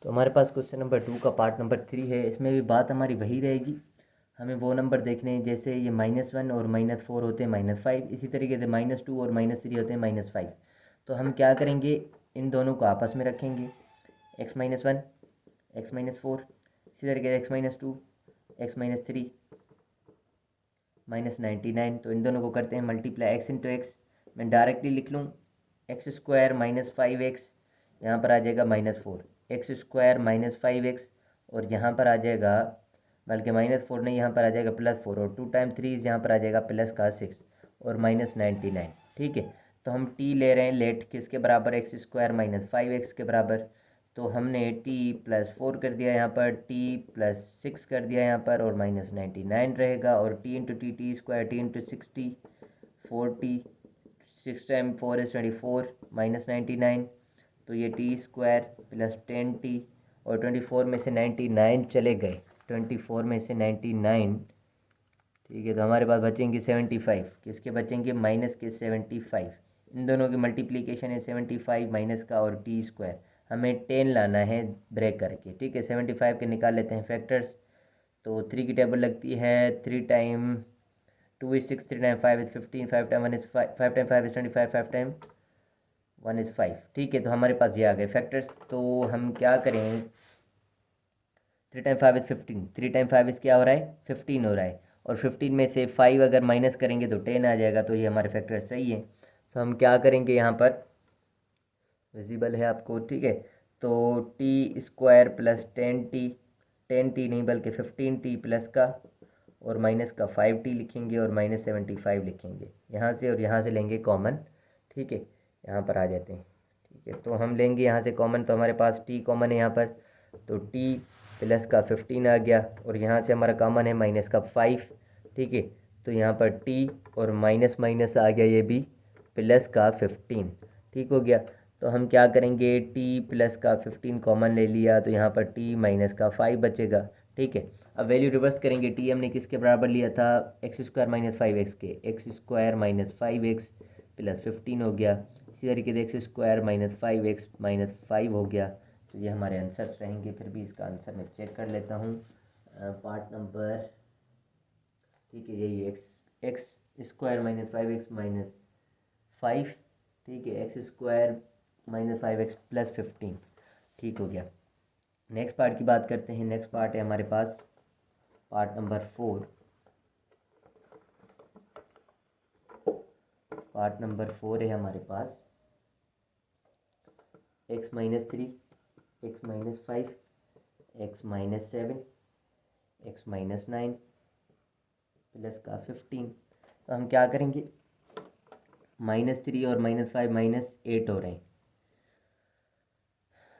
तो हमारे पास क्वेश्चन नंबर 2 का पार्ट नंबर 3 है। इसमें भी बात हमारी वही रहेगी, हमें वो नंबर देखने हैं जैसे ये -1 और -4 होते हैं -5, इसी तरीके से -2 और -3 होते हैं -5। तो हम क्या करेंगे? इन दोनों को आपस में रखेंगे, x - 1, x - 4, इसी तरीके से x - 2, x - 3, -99। तो इन दोनों को करते हैं मल्टीप्लाई, x × x मैं डायरेक्टली लिख लूँ, x² - 5x, यहाँ पर आ जाएगा -4, x² - 5x और यहाँ पर आ जाएगा, बल्कि -4 नहीं, यहाँ पर आ जाएगा +4 और 2 × 3 यहाँ पर आ जाएगा प्लस का 6 और -99, ठीक है। तो हम t ले रहे हैं, लेट किसके बराबर? x² - 5x के बराबर। तो हमने t + 4 कर दिया यहाँ पर, t + 6 कर दिया यहाँ पर, और -99 रहेगा। और t × t, t², t × 60, 40, 6 × 4 = 24, -99। तो ये t² + 10t, और 24 में से 99 चले गए, 24 में से 99, ठीक है। तो हमारे पास बचेंगे 75, किसके बचेंगे? माइनस के 75। इन दोनों की मल्टीप्लिकेशन है 75 माइनस का और t², हमें 10 लाना है ब्रेक करके, ठीक है। 75 के निकाल लेते हैं फैक्टर्स। तो 3 की टेबल लगती है, 3 × 2 = 6, 3 × 5 = 15, 5 × 1 = 5, 5 × 5 = 25, 5 × 1 = 5, ठीक है। तो हमारे पास ये आ गए फैक्टर्स। तो हम क्या करें? 3 × 5 = 15, 3 × 5 क्या हो रहा है? 15 हो रहा है, और 15 में से 5 अगर माइनस करेंगे तो 10 आ जाएगा। तो ये हमारे फैक्टर सही है। तो हम क्या करेंगे? यहाँ पर विजिबल है आपको, ठीक है। तो t² + 10t, 10t नहीं बल्कि 15t प्लस का, और माइनस का 5t लिखेंगे, और -75 लिखेंगे यहाँ से, और यहाँ से लेंगे कॉमन, ठीक है। यहाँ पर आ जाते हैं, ठीक है। तो हम लेंगे यहाँ से कॉमन, तो हमारे पास t कॉमन है यहाँ पर, तो t प्लस का 15 आ गया, और यहाँ से हमारा कॉमन है माइनस का 5, ठीक है। तो यहाँ पर टी और माइनस माइनस आ गया ये भी प्लस का 15। ठीक हो गया। तो हम क्या करेंगे, टी प्लस का 15 कॉमन ले लिया तो यहाँ पर टी माइनस का 5 बचेगा। ठीक है, अब वैल्यू रिवर्स करेंगे। टी हमने किसके बराबर लिया था, एक्स स्क्वायर माइनस 5x के, x square minus 5x plus 15 हो गया। इसी तरीके से x square minus 5x minus 5 हो गया। तो ये हमारे आंसर्स रहेंगे। फिर भी इसका आंसर मैं चेक कर लेता हूँ। पार्ट नंबर, ठीक है, यही x x square minus 5x minus 5, ठीक है, x square minus 5x plus 15। ठीक हो गया। नेक्स्ट पार्ट की बात करते हैं। नेक्स्ट पार्ट है हमारे पास पार्ट नंबर 4। पार्ट नंबर 4 है हमारे पास x minus 3, x minus 5, x minus 7, x minus 9 plus का 15। तो हम क्या करेंगे, -3 और -5 -8 हो रहे हैं,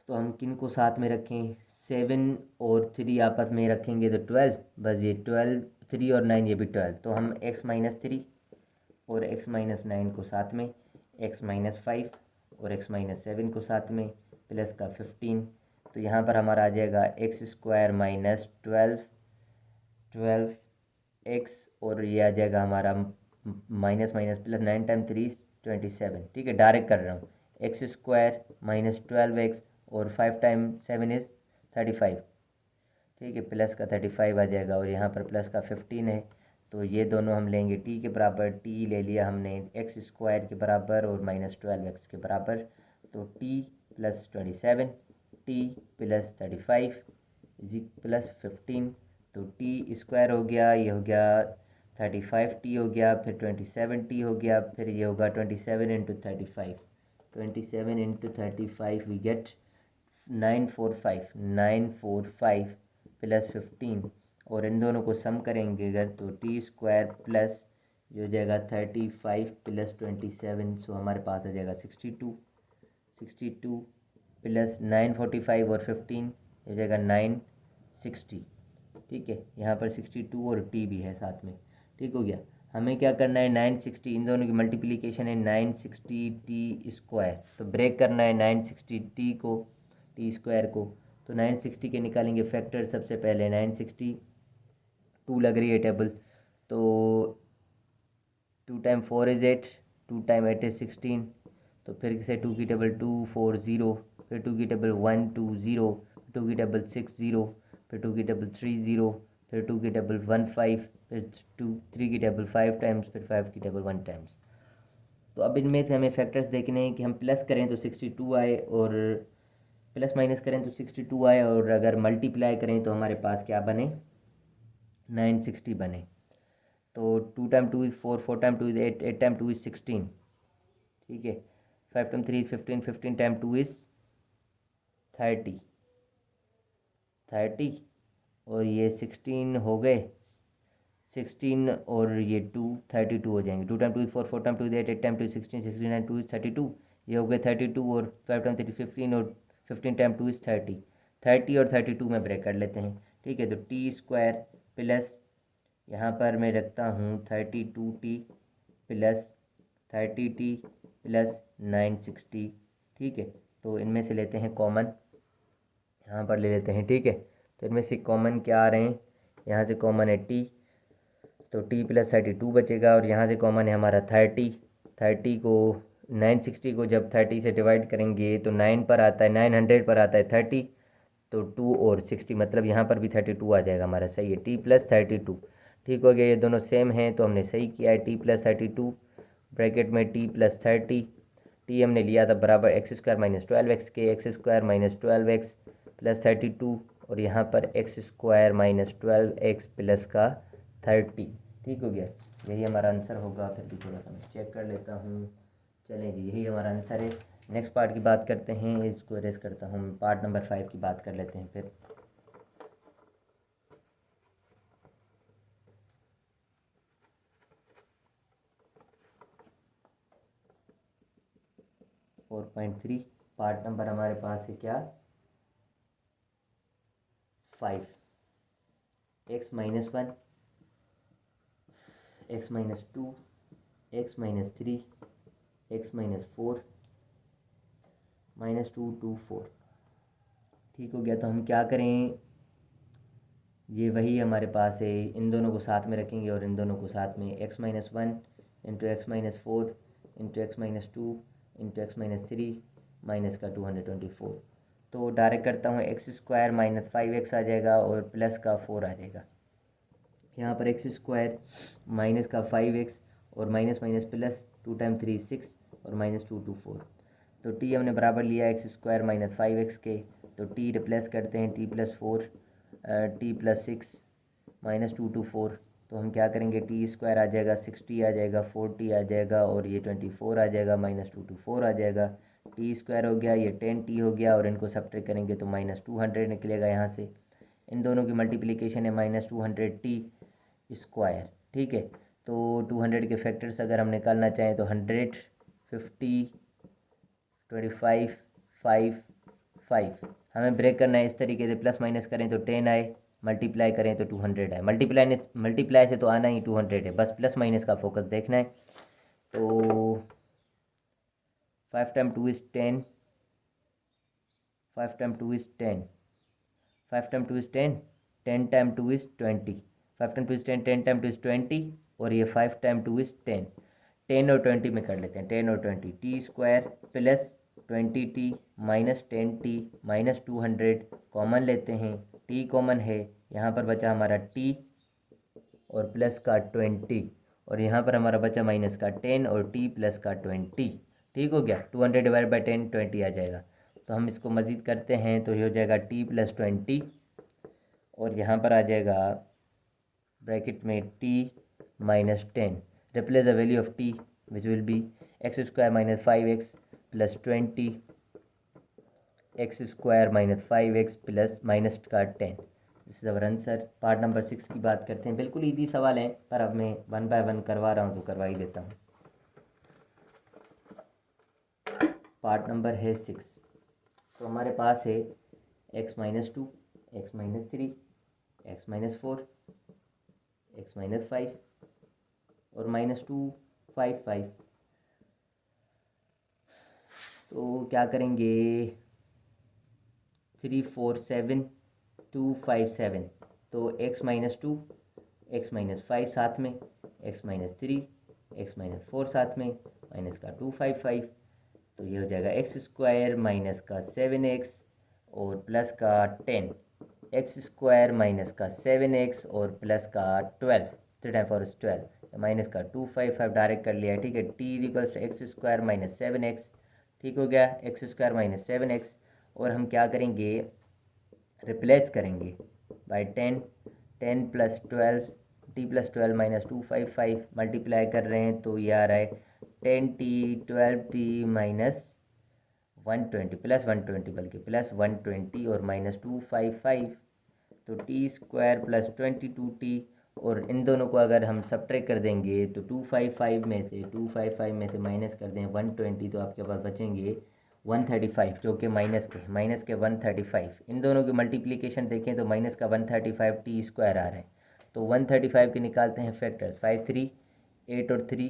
तो हम किन को साथ में रखें, 7 और 3 आपस में रखेंगे तो 12, बस ये 12, 3 और 9 ये भी 12। तो हम x-3 और x-9 को साथ में, x-5 और x-7 को साथ में प्लस का 15। तो यहाँ पर हमारा आ जाएगा एक्स स्क्वायर माइनस 12 एक्स, और ये आ जाएगा हमारा माइनस माइनस प्लस 9 टाइम 3 27। ठीक है, डायरेक्ट कर रहा हूँ, एक्स स्क्वायर माइनस 12x और 5 टाइम 7 इज़ 35। ठीक है, प्लस का 35 आ जाएगा और यहाँ पर प्लस का 15 है। तो ये दोनों हम लेंगे टी के बराबर। टी ले लिया हमने एक्स स्क्वायर के बराबर और -12x के बराबर। तो T plus 27, T plus 35 is plus 15। तो टी स्क्वायर हो गया, ये हो गया 35t हो गया, फिर 27t हो गया, फिर ये होगा 27 into 35। 27 into 35 we get 945 plus 15, और इन दोनों को सम करेंगे अगर तो टी स्क्वायर प्लस जो हो जाएगा 35 प्लस 27, सो हमारे पास आ जाएगा 62 प्लस 945 और 15 हो जाएगा 960। ठीक है, यहाँ पर 62 और टी भी है साथ में। ठीक हो गया। हमें क्या करना है, 960, इन दोनों की मल्टीप्लिकेशन है 960 टी स्क्वायर, तो ब्रेक करना है 960 टी को, टी स्क्वायर को। तो 960 के निकालेंगे फैक्टर। सबसे पहले 960 2 लग रही है टेबल, तो 2 टाइम 4 इज़ 8, 2 टाइम 8 इज़ 16। तो फिर से 2 की टेबल 2 4 0, फिर 2 की टेबल 1 2 0, 2 की टेबल 6 0, फिर 2 की टेबल 3 0, फिर 2 की टेबल 1 5, फिर 3 की टेबल 5 टाइम्स, फिर 5 की टेबल 1 टाइम्स। तो अब इनमें से हमें फैक्टर्स देखने हैं कि हम प्लस करें तो 62 आए, और प्लस माइनस करें तो 62 आए, और अगर मल्टीप्लाई करें तो हमारे पास क्या बने, 960 बने। तो 2 time 2 is 4, 4 time 2 is 8, 8 time 2 is 16। ठीक है, 5 टाइम 3 इज़ 15, 15 टाइम 2 इज़ 30, और ये 16 हो गए, 16 और ये 2 32 हो जाएंगे। 2 time 2 is 4, 4 time 2 is 8, 8 time 2 is 16, 16 time 2 is 32, ये हो गए 32, और 5 टाइम 3 15, और 15 टाइम 2 इज़ 30 और 32 में ब्रेक कर लेते हैं। ठीक है, तो टी स्क्वायर प्लस, यहाँ पर मैं रखता हूँ 32t प्लस 30t प्लस 960। ठीक है, तो इनमें से लेते हैं कॉमन, यहाँ पर ले लेते हैं। ठीक है, तो इनमें से कॉमन क्या आ रहे हैं, यहाँ से कॉमन है टी, तो टी प्लस 32 बचेगा, और यहाँ से कॉमन है हमारा 30 को 960 को जब 30 से डिवाइड करेंगे तो 9 पर आता है, 900 पर आता है 30, तो 2 और 60, मतलब यहाँ पर भी 32 आ जाएगा हमारा। सही है, टी प्लस 32। ठीक हो गया, ये दोनों सेम हैं तो हमने सही किया है। टी प्लस 32 ब्रैकेट में टी प्लस 30, टी हमने लिया था बराबर एक्स स्क्वायर माइनस 12x के, x square minus 12x plus 32, और यहाँ पर x square minus 12x plus का 30। ठीक हो गया, यही हमारा आंसर होगा। फिर भी थोड़ा सा मैं चेक कर लेता हूँ। चलें जी, यही हमारा आंसर है। नेक्स्ट पार्ट की बात करते हैं, इसको रेस करता हूँ, पार्ट नंबर 5 की बात कर लेते हैं फिर। Four point three, part number हमारे पास है क्या, 5। X minus 1, x minus two, x minus three, x minus four, minus two two four. ठीक हो गया। तो हम क्या करें, ये वही हमारे पास है, इन दोनों को साथ में रखेंगे और इन दोनों को साथ में, x minus one into x minus four into x minus two into x minus three minus का 224। तो डायरेक्ट करता हूँ, एक्स स्क्वायर माइनस 5x आ जाएगा और प्लस का 4 आ जाएगा। यहाँ पर एक्स स्क्वायर माइनस का 5x और माइनस माइनस प्लस, 2 टाइम 3 6 और माइनस 2 2 4। तो टी हमने बराबर लिया एक्स स्क्वायर माइनस 5x के, तो टी रिप्लेस करते हैं, T plus 4 T plus 6 minus 2 2 4। तो हम क्या करेंगे, टी स्क्वायर आ जाएगा, 60 आ जाएगा, 40 आ जाएगा और ये 24 आ जाएगा, माइनस 2 2 4 आ जाएगा। टी स्क्वायर हो गया, ये 10t हो गया और इनको सब्ट्रैक्ट करेंगे तो माइनस 200 निकलेगा यहाँ से। इन दोनों की मल्टीप्लिकेशन है माइनस 200t स्क्वायर। ठीक है। तो 200 के फैक्टर्स अगर हम निकालना चाहें तो 100, 50, 25, 5, 5। हमें ब्रेक करना है इस तरीके से, प्लस माइनस करें तो 10 आए, मल्टीप्लाई करें तो 200 आए। मल्टीप्लाई से तो आना ही 200 है, बस प्लस माइनस का फोकस देखना है। तो 5 time 2 is 10, 5 time 2 is 10, 5 time 2 is 10, 10 time 2 is 20, 5 time 2 is 10, 10 time 2 is 20 और ये 5 टाइम 2 इज़ 10। 10 और 20 में कर लेते हैं, 10 और 20, T square plus 20t minus 10t minus 200 common लेते हैं, t कॉमन है, यहाँ पर बचा हमारा t और प्लस का 20 और यहाँ पर हमारा बचा माइनस का 10 और t प्लस का 20। ठीक हो गया। 200 डिवाइड बाई 10 20 आ जाएगा। तो हम इसको मज़ीद करते हैं तो ये हो जाएगा t प्लस 20 और यहाँ पर आ जाएगा ब्रैकेट में t minus 10। Replace the value of t which will be x square minus 5x plus 20 x square minus 5x plus minus का 10। This is our answer. Part number 6 की बात करते हैं। बिल्कुल ईजी सवाल है पर अब मैं 1 बाय 1 करवा रहा हूँ तो करवा ही देता हूँ। पार्ट नंबर है 6। तो हमारे पास है x minus 2, x minus 3, x minus 4, x minus 5 और माइनस 2 5 5। तो क्या करेंगे, 3 4 7 2 5 7। तो एक्स माइनस 2, एक्स माइनस 5 साथ में, एक्स माइनस 3, एक्स माइनस 4 साथ में, माइनस का 2 5 5। तो ये हो जाएगा एक्स स्क्वायर माइनस का 7x और प्लस का 10, एक्स स्क्वायर माइनस का 7x और प्लस का 12, 3 टाइम 4 इज 12, माइनस का 2 5 5 डायरेक्ट कर लिया। ठीक है। T equals to x square minus 7x। ठीक हो गया, एक्स स्क्वायर माइनस 7x और हम क्या करेंगे, रिप्लेस करेंगे by 10, 10 plus 12, T plus 12 minus 2 5 5 multiply कर रहे हैं तो ये आ रहा है 10t 12t माइनस 120 प्लस 120 बल्कि प्लस 120 और माइनस 2 5 5। तो टी स्क्वायर प्लस 22t और इन दोनों को अगर हम सब्ट्रैक्ट कर देंगे तो 255 में से माइनस कर दें 120 तो आपके पास बचेंगे 135 जो कि माइनस के 135। इन दोनों की मल्टीप्लिकेशन देखें तो माइनस का 135 टी स्क्वायर आ रहा है। तो 135 के निकालते हैं फैक्टर्स, 5 3 8 और 3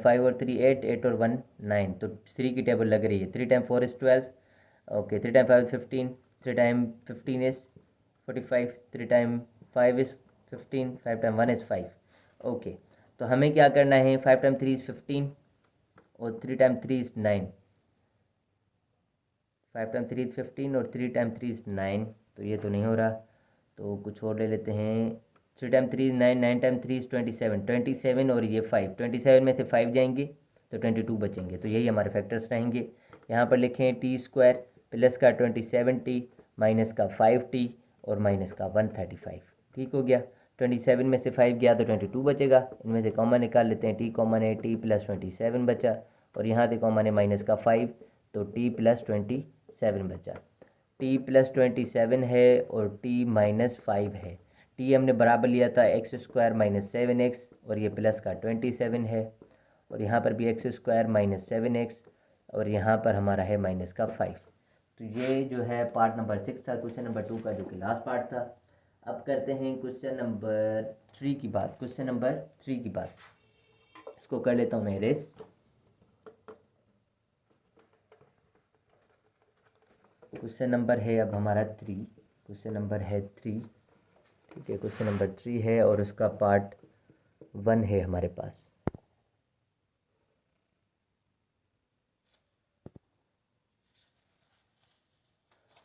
5 और 3 8, 8 और 1 9। तो 3 की टेबल लग रही है, 3 time 4 is 12, okay, 3 time 5 15, 3 time 15 is 45, 3 time 5 is 15, 5 time 1 is 5। Okay. तो हमें क्या करना है, 5 टाइम 3 इज़ 15 और 3 टाइम 3 इज़ 9, 5 टाइम 3 इज़ 15 और 3 टाइम 3 इज़ 9। तो ये तो नहीं हो रहा, तो कुछ और ले लेते हैं। 3 टाइम 3 इज़ 9, 9 टाइम 3 इज़ 27, 27 और ये 5, 27 में से 5 जाएंगे तो 22 बचेंगे। तो यही हमारे फैक्टर्स रहेंगे। यहाँ पर लिखें टी स्क्वायर प्लस का 27t माइनस का 5t और माइनस का 135। ठीक हो गया। 27 में से 5 गया तो 22 बचेगा, इनमें से कॉमन निकाल लेते हैं, टी कॉमन है, टी प्लस 27 बचा और यहाँ से कॉमन है माइनस का 5 तो टी प्लस 27 बचा। टी प्लस 27 है और टी माइनस 5 है। टी हमने बराबर लिया था एक्स स्क्वायर माइनस 7x और ये प्लस का 27 है और यहाँ पर भी एक्स स्क्वायर माइनस 7x और यहाँ पर हमारा है माइनस का 5। तो ये जो है पार्ट नंबर 6 था, क्वेश्चन नंबर 2 का, जो कि लास्ट पार्ट था। अब करते हैं क्वेश्चन नंबर 3 की बात। इसको कर लेता हूँ मैं रेस। क्वेश्चन नंबर है अब हमारा 3, क्वेश्चन नंबर है 3, ठीक है, क्वेश्चन नंबर 3 है और उसका पार्ट 1 है हमारे पास।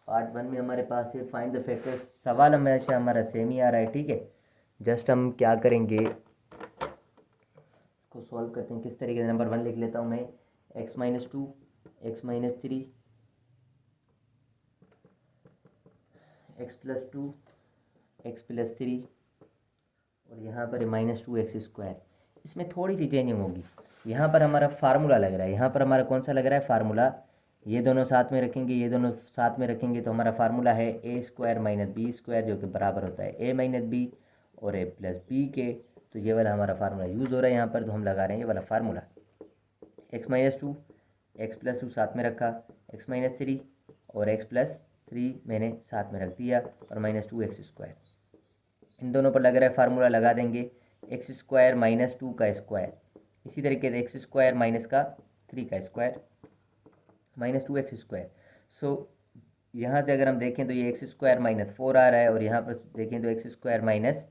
पार्ट 1 में हमारे पास है फाइंड द फैक्टर्स। सवाल हमेशा हमारा सेम ही आ रहा है, ठीक है। जस्ट हम क्या करेंगे, इसको सॉल्व करते हैं किस तरीके से। नंबर 1 लिख लेता हूँ मैं, x minus 2, x minus 3, x plus 2, x plus 3 और यहाँ पर माइनस 2x स्क्वायर। इसमें थोड़ी सी चेंजिंग होगी। यहाँ पर हमारा फार्मूला लग रहा है, यहाँ पर हमारा कौन सा लग रहा है फार्मूला, ये दोनों साथ में रखेंगे, ये दोनों साथ में रखेंगे तो हमारा फार्मूला है ए स्क्वायर माइनस बी स्क्वायर, जो कि बराबर होता है ए माइनस बी और ए प्लस बी के। तो ये वाला हमारा फार्मूला यूज़ हो रहा है यहाँ पर, तो हम लगा रहे हैं ये वाला formula. X minus 2, x plus 2 साथ में रखा, एक्स माइनस 3 और एक्स प्लस 3 मैंने साथ में रख दिया और माइनस 2x स्क्वायर। इन दोनों पर लग रहा है फार्मूला लगा देंगे, एक्स स्क्वायर माइनस 2 का स्क्वायर, इसी तरीके से एक्स स्क्वायर माइनस का 3 का स्क्वायर माइनस 2x स्क्वायर। सो यहाँ से अगर हम देखें तो ये एक्स स्क्वायर माइनस 4 आ रहा है और यहाँ पर देखें तो एक्स स्क्वायर माइनस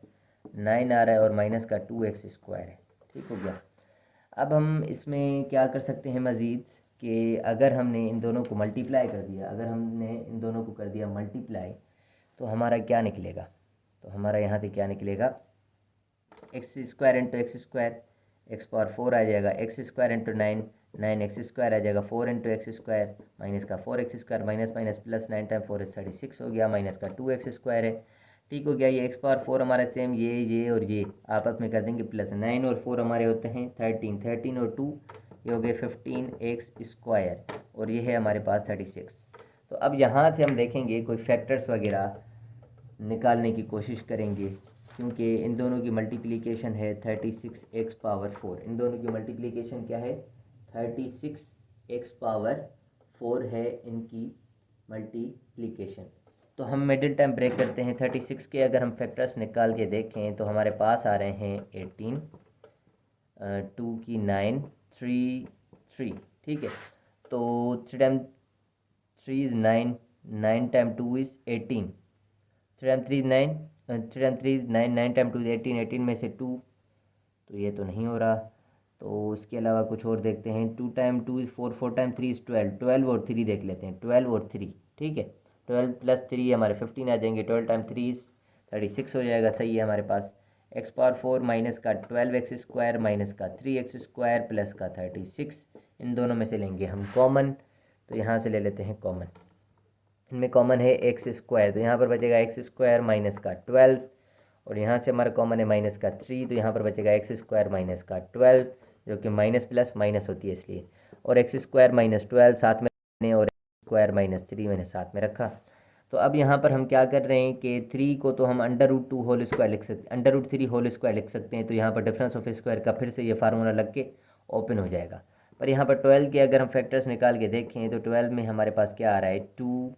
9 आ रहा है और माइनस का 2x स्क्वायर है, ठीक हो गया। अब हम इसमें क्या कर सकते हैं मज़ीद कि अगर हमने इन दोनों को मल्टीप्लाई कर दिया, अगर हमने इन दोनों को कर दिया मल्टीप्लाई, तो हमारा क्या निकलेगा, तो हमारा यहाँ से क्या निकलेगा, x square into x square, x power 4 आ जाएगा, x square into 9, 9x square आ जाएगा, 4 इंटू एक्स स्क्वायर माइनस का 4x square, minus minus plus 9 time 4 is 36 हो गया, माइनस का 2x स्क्वायर है, ठीक हो गया। ये एक्स पावर 4 हमारा सेम, ये और ये आपस में कर देंगे प्लस, 9 और 4 हमारे होते हैं 13, 13 और 2 ये हो गए 15x स्क्वायर और ये है हमारे पास 36। तो अब यहाँ से हम देखेंगे कोई फैक्टर्स वगैरह निकालने की कोशिश करेंगे, क्योंकि इन दोनों की मल्टीप्लिकेशन है 36x पावर 4। इन दोनों की मल्टीप्लिकेशन क्या है, 36x पावर 4 है इनकी मल्टीप्लिकेशन। तो हम मिडिल टर्म ब्रेक करते हैं। 36 के अगर हम फैक्टर्स निकाल के देखें तो हमारे पास आ रहे हैं 18, 2 की 9, 3, 3, ठीक है। तो 3 time 3 is 9, 9 time 2 is 18, 3 time 3 9, 3 time 3 9, 9 time 2 18, 18 में से 2, तो ये तो नहीं हो रहा। तो उसके अलावा कुछ और देखते हैं, 2 टाइम 2 इज़ 4, 4 टाइम 3 इज़ 12, 12 और 3 देख लेते हैं, 12 और 3, ठीक है। 12 प्लस 3 हमारे 15 आ जाएंगे, 12 टाइम 3 इज़ 36 हो जाएगा, सही है हमारे पास। एक्स पावर 4 माइनस का 12x स्क्वायर माइनस का 3x स्क्वायर प्लस का 36, इन दोनों में से लेंगे हम कॉमन, तो यहाँ से ले लेते हैं कॉमन। इनमें कॉमन है एक्स स्क्वायर, तो यहाँ पर बचेगा एक्स स्क्वायर माइनस का 12 और यहाँ से हमारा कॉमन है माइनस का 3, तो यहाँ पर बचेगा एक्स स्क्वायर माइनस का 12, जो कि माइनस प्लस माइनस होती है इसलिए, और एक्स स्क्वायर माइनस 12 साथ में और एक्स स्क्वायर माइनस 3 मैंने साथ में रखा। तो अब यहाँ पर हम क्या कर रहे हैं कि 3 को तो हम अंडर रूट 2 होल स्क्वायर लिख सकते, अंडर रूट 3 होल स्क्वायर लिख सकते हैं, तो यहाँ पर डिफरेंस ऑफ स्क्वायर का फिर से ये फार्मूला लग के ओपन हो जाएगा। पर यहाँ पर 12 के अगर हम फैक्टर्स निकाल के देखें तो 12 में हमारे पास क्या आ रहा है, 2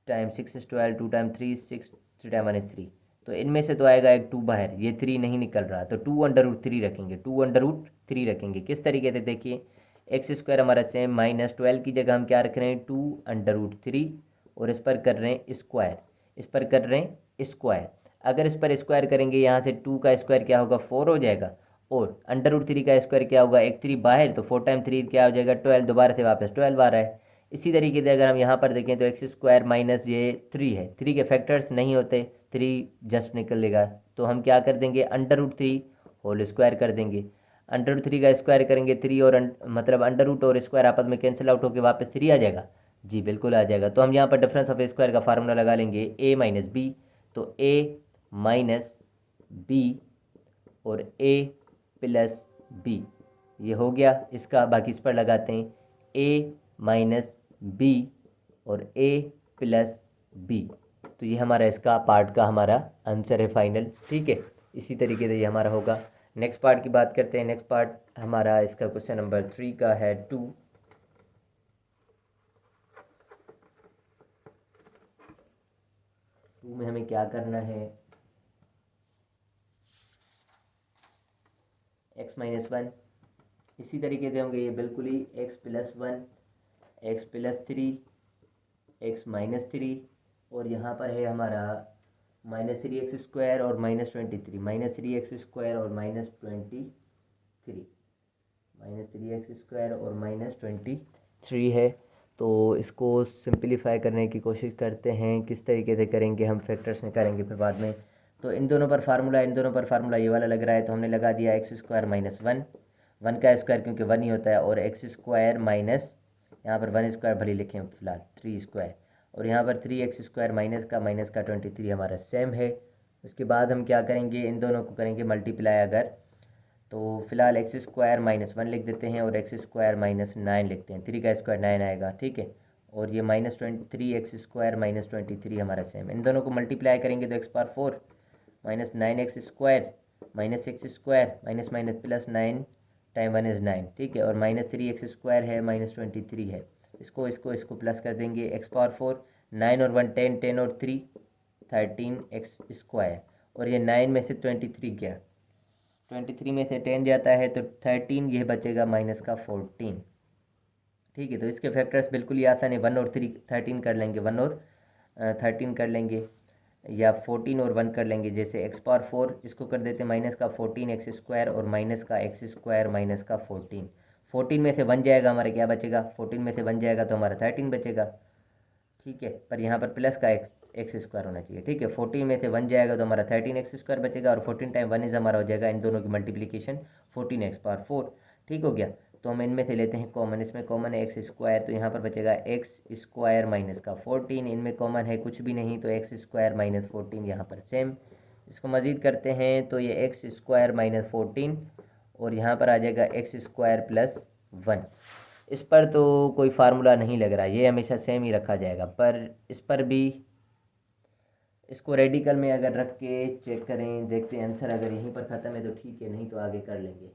time 6 is 12, 2 time 3 6, 3 time 1 is 3, तो इनमें से तो आएगा एक 2 बाहर, ये 3 नहीं निकल रहा, तो 2 अंडर रूट 3 रखेंगे, 2 अंडर रूट 3 रखेंगे। किस तरीके से देखिए, एक्स स्क्वायर हमारा सेम, माइनस 12 की जगह हम क्या रख रहे हैं, 2 अंडर रूट 3 और इस पर कर रहे हैं स्क्वायर, इस पर कर रहे हैं स्क्वायर। अगर इस पर स्क्वायर करेंगे यहाँ से 2 का स्क्वायर क्या होगा, 4 हो जाएगा, और अंडर रूट 3 का स्क्वायर क्या होगा, एक 3 बाहर, तो 4 टाइम 3 क्या हो जाएगा 12, दोबारा से वापस 12 आ रहा है। इसी तरीके से अगर हम यहाँ पर देखें तो एक्स स्क्वायर माइनस ये 3 है, 3 के फैक्टर्स नहीं होते, 3 जस्ट निकलेगा, तो हम क्या कर देंगे, अंडर रूट 3 होल स्क्वायर कर देंगे। अंडर रूट 3 का स्क्वायर करेंगे 3 और मतलब अंडर रूट और स्क्वायर आपस में कैंसिल आउट होकर वापस 3 आ जाएगा, जी बिल्कुल आ जाएगा। तो हम यहाँ पर डिफरेंस ऑफ स्क्वायर का फार्मूला लगा लेंगे, ए माइनस बी, तो ए माइनस बी और ए प्लस बी, ये हो गया इसका। बाकी इस पर लगाते हैं ए माइनस बी और ए प्लस बी, तो ये हमारा इसका पार्ट का हमारा आंसर है फाइनल, ठीक है। इसी तरीके से ये हमारा होगा। नेक्स्ट पार्ट की बात करते हैं। नेक्स्ट पार्ट हमारा इसका क्वेश्चन नंबर 3 का है 2। में हमें क्या करना है, x माइनस 1 इसी तरीके से होंगे ये बिल्कुल ही x+1, x+3, x-3 और यहाँ पर है हमारा -3x² और -23, -3x² और -23, -3x² और -23 है। तो इसको सिंपलीफाई करने की कोशिश करते हैं, किस तरीके से करेंगे हम, फैक्टर्स में करेंगे फिर बाद में। तो इन दोनों पर फार्मूला ये वाला लग रहा है, तो हमने लगा दिया x² - 1 का स्क्वायर क्योंकि 1 ही होता है, और x² माइनस यहाँ पर 1² भले लिखें फिलहाल 3² और यहाँ पर 3x² माइनस का 23 हमारा सेम है। उसके बाद हम क्या करेंगे, इन दोनों को करेंगे मल्टीप्लाई अगर, तो फिलहाल x² - 1 लिख देते हैं और x² - 9 लिखते हैं, 3 का स्क्वायर 9 आएगा, ठीक है। और ये -3x² - 23 हमारा सेम, इन दोनों को मल्टीप्लाई करेंगे तो x⁴ -9x² -x² minus plus 9 time 1 is 9, ठीक है। और -3x² है -23 है, इसको प्लस कर देंगे, x⁴ 9 और 1 10, 10 और 3 13x², और ये 9 में से 23 गया, 23 में से 10 जाता है तो 13, यह बचेगा -14, ठीक है। तो इसके फैक्टर्स बिल्कुल ही आसान है, 1 और 3 13 कर लेंगे, 1 और 13 कर लेंगे, या 14 और 1 कर लेंगे। जैसे x⁴ इसको कर देते हैं -14x² और -x² - 14, 14 में से 1 जाएगा हमारा क्या बचेगा, 14 में से 1 जाएगा तो हमारा 13 बचेगा, ठीक है। पर यहाँ पर प्लस का x² होना चाहिए, ठीक है। 14 में से 1 जाएगा तो हमारा 13x² बचेगा, और 14 टाइम 1 इज हमारा हो जाएगा इन दोनों की मल्टीप्लिकेशन 14x⁴, ठीक हो गया। तो हम इनमें से लेते हैं कॉमन, इसमें कॉमन है x², तो यहाँ पर बचेगा x² माइनस का 14, इनमें कॉमन है कुछ भी नहीं, तो x² - 14 यहाँ पर सेम। इसको मज़ीद करते हैं तो ये x² - 14 और यहाँ पर आ जाएगा x² + 1। इस पर तो कोई फार्मूला नहीं लग रहा, ये हमेशा सेम ही रखा जाएगा, पर इस पर भी इसको रेडिकल में अगर रख के चेक करें, देखते हैं आंसर, अगर यहीं पर ख़त्म है तो ठीक है, नहीं तो आगे कर लेंगे।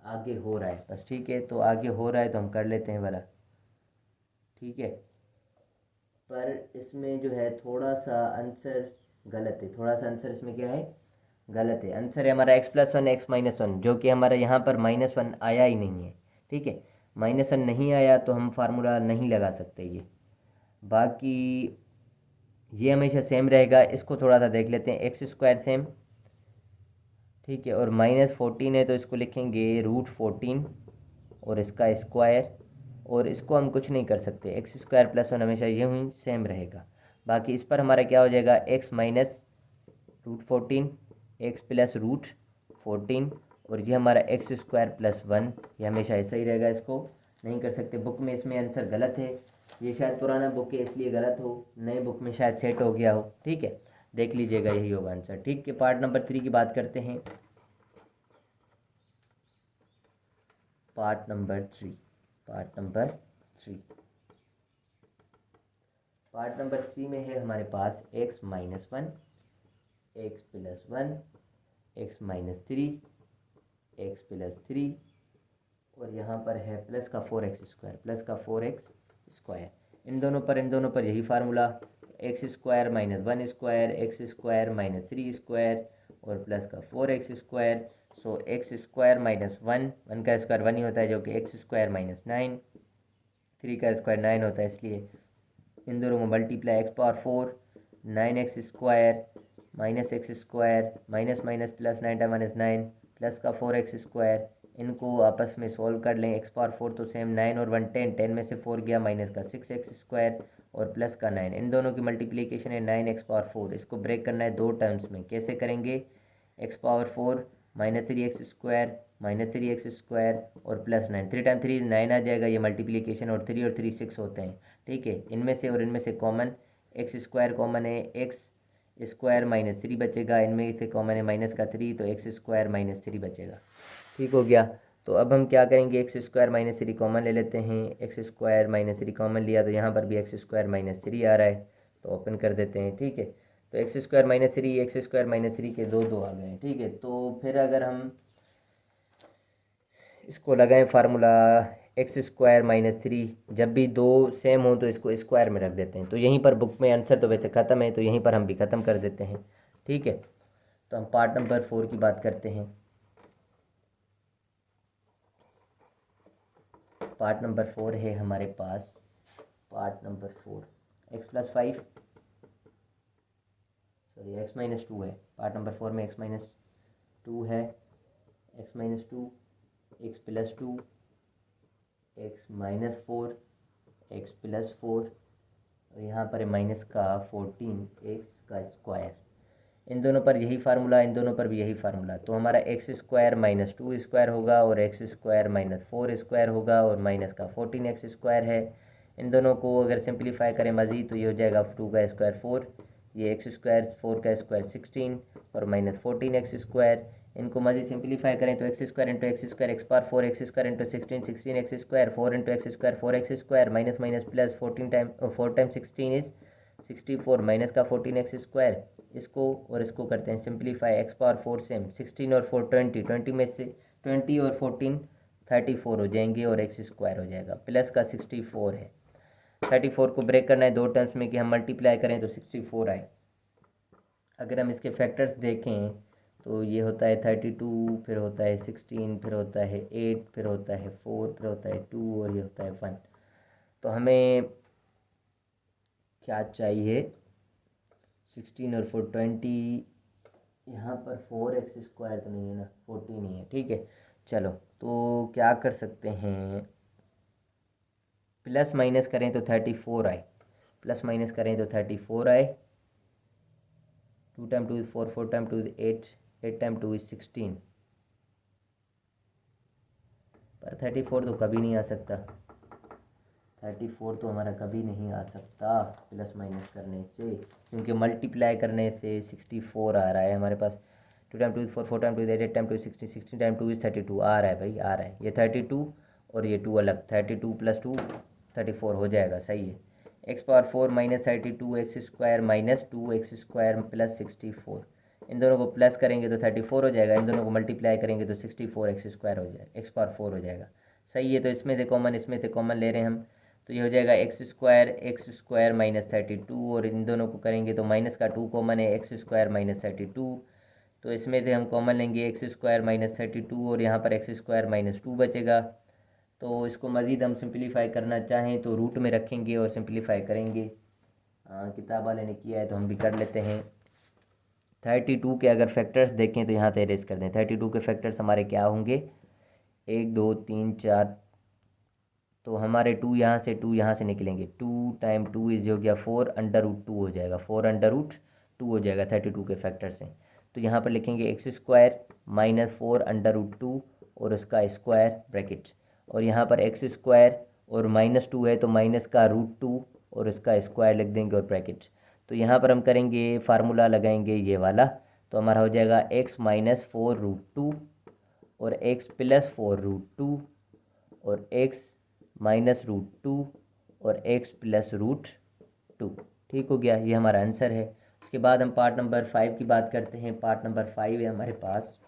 आगे हो रहा है बस, ठीक है, तो आगे हो रहा है तो हम कर लेते हैं वाला, ठीक है। पर इसमें जो है थोड़ा सा आंसर गलत है, थोड़ा सा आंसर इसमें क्या है, गलत है। आंसर है हमारा x+1 x-1, जो कि हमारा यहाँ पर -1 आया ही नहीं है, ठीक है। -1 नहीं आया तो हम फार्मूला नहीं लगा सकते ये, बाकी ये हमेशा सेम रहेगा। इसको थोड़ा सा देख लेते हैं, x² सेम, ठीक है, और -14 है तो इसको लिखेंगे √14 और इसका स्क्वायर, और इसको हम कुछ नहीं कर सकते, x² + 1 हमेशा यूँ ही सेम रहेगा। बाकी इस पर हमारा क्या हो जाएगा, x माइनस √14, x प्लस √14, और ये हमारा x² + 1, ये हमेशा ऐसा ही रहेगा, इसको नहीं कर सकते। बुक में इसमें आंसर गलत है, ये शायद पुराना बुक है इसलिए गलत हो, नए बुक में शायद सेट हो गया हो, ठीक है, देख लीजिएगा यही होगा आंसर, ठीक है। पार्ट नंबर 3 की बात करते हैं, पार्ट नंबर 3 में है हमारे पास x - 1, x + 1, x - 3, x + 3, और यहाँ पर है प्लस का 4x², इन दोनों पर यही फार्मूला, x² - 1² x² - 3² और प्लस का 4x²। सो x² - 1, 1 का स्क्वायर 1 ही होता है, जो कि x² - 9, 3 का स्क्वायर 9 होता है, इसलिए इन दोनों को multiply, x⁴ 9x² -x² minus minus plus 9 time 1 is 9 plus का 4x², इनको आपस में सॉल्व कर लें। x⁴ तो सेम 9 और 1 10, 10 में से 4 गया माइनस का 6x² और प्लस का 9, इन दोनों की मल्टीप्लिकेशन है 9x⁴। इसको ब्रेक करना है दो टर्म्स में, कैसे करेंगे, x⁴ -3x² और प्लस 9, 3 टाइम 3 9 आ जाएगा, ये मल्टीप्लिकेशन, और 3 और 3 6 होते हैं, ठीक है। इनमें से और इनमें से कॉमन, x² कॉमन है, x² - 3 बचेगा, इनमें से कॉमन है -3, तो x² - 3 बचेगा, ठीक हो गया। तो अब हम क्या करेंगे, x² - 3 कॉमन ले लेते हैं, x² - 3 कॉमन लिया तो यहाँ पर भी x² - 3 आ रहा है, तो ओपन कर देते हैं, ठीक है। तो x² - 3 x² - 3 के दो आ गए हैं, ठीक है। तो फिर अगर हम इसको लगाएं फार्मूला, x² - 3, जब भी दो सेम हो तो इसको स्क्वायर में रख देते हैं। तो यहीं पर बुक में आंसर तो वैसे ख़त्म है, तो यहीं पर हम भी ख़त्म कर देते हैं, ठीक है। तो हम पार्ट नंबर 4 की बात करते हैं। पार्ट नंबर 4 है हमारे पास, part number 4 x plus 5 sorry x minus 2 है। पार्ट नंबर 4 में x माइनस 2 है, x minus 2, x plus 2, x minus 4, x plus 4 और यहाँ पर माइनस का 14 x का स्क्वायर। इन दोनों पर यही फार्मूला, इन दोनों पर भी यही फार्मूला। तो हमारा एक्स स्क्वायर माइनस 2 स्क्वायर होगा और एक्स स्क्वायर माइनस 4 स्क्वायर होगा और माइनस का 14 x स्क्वायर है। इन दोनों को अगर सिंप्लीफाई करें मज़ीद तो ये हो जाएगा 2 का स्क्वायर 4, ये एक्स स्क्वायर 4 का स्क्वायर 16 और माइनस 14 x स्क्वायर। इनको मज़ीद सिंप्लीफाई करें तो x square into x square x power 4 x square into 16 x square 4 इंटू x square 4 x square minus minus plus 4 time 16 is 64 minus का 14 x स्क्वायर। इसको और इसको करते हैं सिंप्लीफाई, एक्स पावर 4 से 16 और 4 20 में से 20 और 14 34 हो जाएंगे और एक्स स्क्वायर हो जाएगा, प्लस का 64 है। 34 को ब्रेक करना है दो टर्म्स में कि हम मल्टीप्लाई करें तो 64 आए। अगर हम इसके फैक्टर्स देखें तो ये होता है 32, फिर होता है 16, फिर होता है 8, फिर होता है 4, फिर होता है 2 और ये होता है 1। तो हमें क्या चाहिए, 16 और 4 20, यहाँ पर 4 x स्क्वायर तो नहीं है ना, 14 ही है, ठीक है। चलो तो क्या कर सकते हैं, प्लस माइनस करें तो 34 आए, प्लस माइनस करें तो 34 आए। 2 time 2 is 4, 4 time 2 is 8, 8 time 2 is 16। पर 34 तो कभी नहीं आ सकता, 34 तो हमारा कभी नहीं आ सकता प्लस माइनस करने से, क्योंकि मल्टीप्लाई करने से 64 आ रहा है हमारे पास। 2 time 2 4, 4 time 2 8, 8 time 2 16, 16 time 2 is 32 आ रहा है भाई, आ रहा है। ये 32 और ये 2 अलग, 32 प्लस 2 34 हो जाएगा, सही है। X power 4 minus 32 x square minus 2 x square plus 64। इन दोनों को प्लस करेंगे तो 34 हो जाएगा, इन दोनों को मल्टीप्लाई करेंगे तो 64 एक्स स्क्वायर हो जाएगा, एक्स पावर 4 हो जाएगा, सही है। तो इसमें से कॉमन, इसमें से कॉमन ले रहे हैं हम, तो ये हो जाएगा एक्स स्क्वायर माइनस 32 और इन दोनों को करेंगे तो माइनस का 2 कॉमन है, एक्स स्क्वायर माइनस 32। तो इसमें से हम कॉमन लेंगे एक्स स्क्वायर माइनस 32 और यहाँ पर एक्स स्क्वायर माइनस 2 बचेगा। तो इसको मज़ीद हम सिंप्लीफाई करना चाहें तो रूट में रखेंगे और सिंप्लीफाई करेंगे। किताब वाले ने किया है तो हम भी कर लेते हैं। 32 के अगर फैक्टर्स देखें तो यहाँ से इरेज कर दें। 32 के फैक्टर्स हमारे क्या होंगे, 1 2 3 4, तो हमारे 2 यहाँ से निकलेंगे। 2 टाइम 2 इज हो गया 4 अंडर रूट 2 हो जाएगा, 4 अंडर रूट 2 हो जाएगा 32 के फैक्टर से। तो यहाँ पर लिखेंगे x square minus 4 under root 2 और उसका स्क्वायर ब्रैकेट, और यहाँ पर एक्स स्क्वायर और माइनस 2 है तो माइनस का रूट 2 और उसका स्क्वायर लिख देंगे और ब्रैकेट। तो यहाँ पर हम करेंगे फार्मूला लगाएंगे ये वाला, तो हमारा हो जाएगा एक्स माइनस 4 रूट 2 और एक्स प्लस 4 रूट 2 और एक्स माइनस रूट 2 और एक्स प्लस रूट 2। ठीक हो गया, ये हमारा आंसर है। इसके बाद हम पार्ट नंबर 5 की बात करते हैं। पार्ट नंबर 5 है हमारे पास,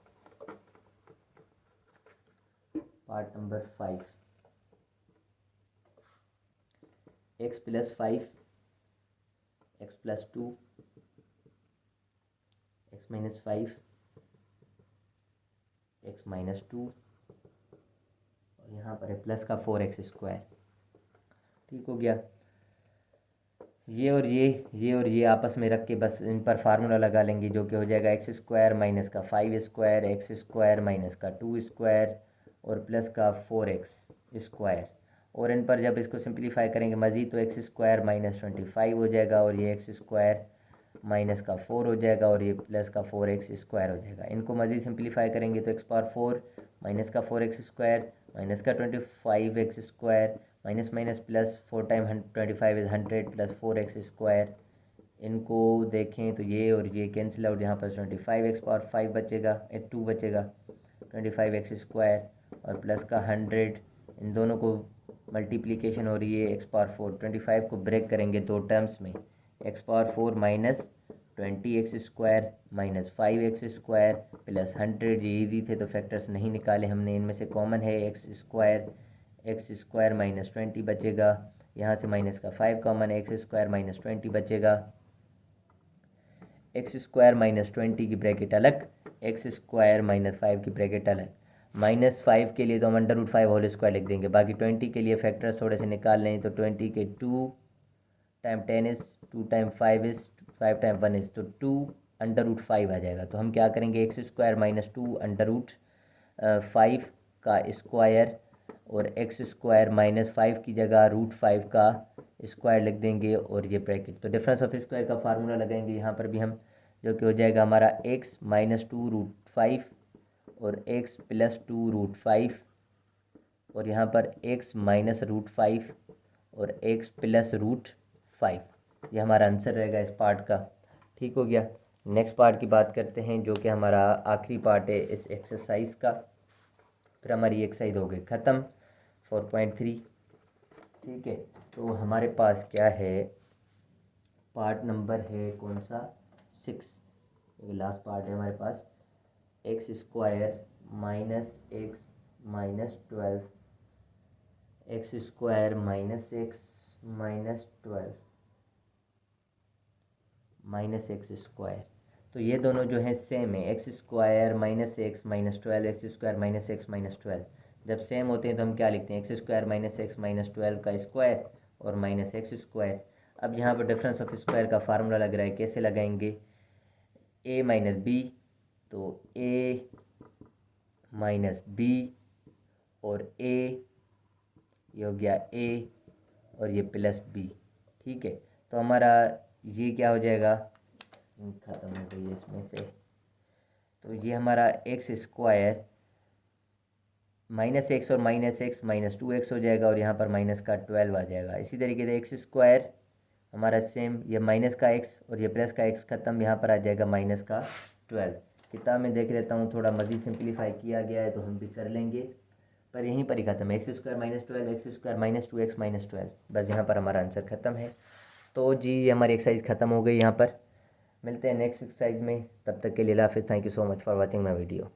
part number 5, x plus 5, x plus 2, x minus 5, x minus 2 और यहाँ पर है प्लस का 4x स्क्वायर। ठीक हो गया, ये और ये आपस में रख के बस इन पर फार्मूला लगा लेंगे, जो कि हो जाएगा एक्स स्क्वायर माइनस का 5 स्क्वायर एक्स स्क्वायर माइनस का 2 स्क्वायर और प्लस का 4x स्क्वायर। और इन पर जब इसको सिंप्लीफाई करेंगे मज़ीद तो एक्स स्क्वायर माइनस 25 हो जाएगा और ये एक्स स्क्वायर माइनस का 4 हो जाएगा और ये प्लस का 4x स्क्वायर हो जाएगा। इनको मज़ीद सिंप्लीफाई करेंगे तो एक्स पावर 4 माइनस का 4x स्क्वायर माइनस का 25x square minus minus plus 4 time 25 is 100 plus 4x square. इनको देखें तो ये और ये कैंसिल आउट, यहाँ पर 25x पावर 5 बचेगा, 2 बचेगा, 25x स्क्वायर और प्लस का 100। इन दोनों को मल्टीप्लिकेशन हो रही है, एक्स पावर 4 25 को ब्रेक करेंगे दो टर्म्स में, x power 4 minus 20x square minus 5x square plus 100। ये ईजी थे तो फैक्टर्स नहीं निकाले हमने, इनमें से कॉमन है एक्स स्क्वायर माइनस 20 बचेगा, यहाँ से माइनस का 5 कॉमन है, एक्स स्क्वायर माइनस 20 बचेगा, एक्स स्क्वायर माइनस 20 की ब्रैकेट अलग, एक्स स्क्वायर माइनस 5 की ब्रैकेट अलग। -5 के लिए तो हम √5 होल स्क्वायर लिख देंगे। बाकी 20 के लिए फैक्टर्स थोड़े से निकाल लें तो 20 के 2 time 10 is 2 time 5 is 5 time 1 is तो 2 √5 आ जाएगा। तो हम क्या करेंगे x² माइनस 2 √5 का स्क्वायर और x² माइनस 5 की जगह √5 का स्क्वायर लिख देंगे और ये ब्रैकेट। तो डिफरेंस ऑफ स्क्वायर का फार्मूला लगाएंगे यहाँ पर भी हम, जो कि हो जाएगा हमारा x माइनस 2 √5 और x प्लस 2 √5 और यहाँ पर x माइनस √5 और x प्लस √5। ये हमारा आंसर रहेगा इस पार्ट का। ठीक हो गया। नेक्स्ट पार्ट की बात करते हैं जो कि हमारा आखिरी पार्ट है इस एक्सरसाइज का। फिर हमारी एक्सरसाइज हो गई ख़त्म 4.3। ठीक है, तो हमारे पास क्या है, पार्ट नंबर है कौन सा 6, लास्ट पार्ट है हमारे पास। x² minus x minus 12 x² minus x minus 12 minus x²। तो ये दोनों जो है सेम है, x² minus x minus 12 x² minus x minus 12। जब सेम होते हैं तो हम क्या लिखते हैं, x² माइनस x माइनस 12 का स्क्वायर और माइनस x²। अब यहाँ पर डिफरेंस ऑफ स्क्वायर का फार्मूला लग रहा है, कैसे लगाएंगे, a माइनस b, तो a माइनस b और a, ये हो गया a और ये प्लस b। ठीक है, तो हमारा ये क्या हो जाएगा, ख़त्म हो गई है इसमें से। तो ये हमारा x² माइनस x और माइनस x माइनस 2x हो जाएगा और यहाँ पर माइनस का 12 आ जाएगा। इसी तरीके से x² हमारा सेम, ये माइनस का x और ये प्लस का x ख़त्म, यहाँ पर आ जाएगा माइनस का 12। किताब में देख लेता हूँ, थोड़ा मज़ीद सिंप्लीफाई किया गया है तो हम भी कर लेंगे, पर यहीं पर ही ख़त्म है, x² minus 12 x² minus 2x minus 12। बस यहाँ पर हमारा आंसर ख़त्म है। तो जी हमारी एक्सरसाइज ख़त्म हो गई यहाँ पर। मिलते हैं नेक्स्ट एक्सरसाइज में, तब तक के लिए हाफिज़। Thank you so much for watching my video.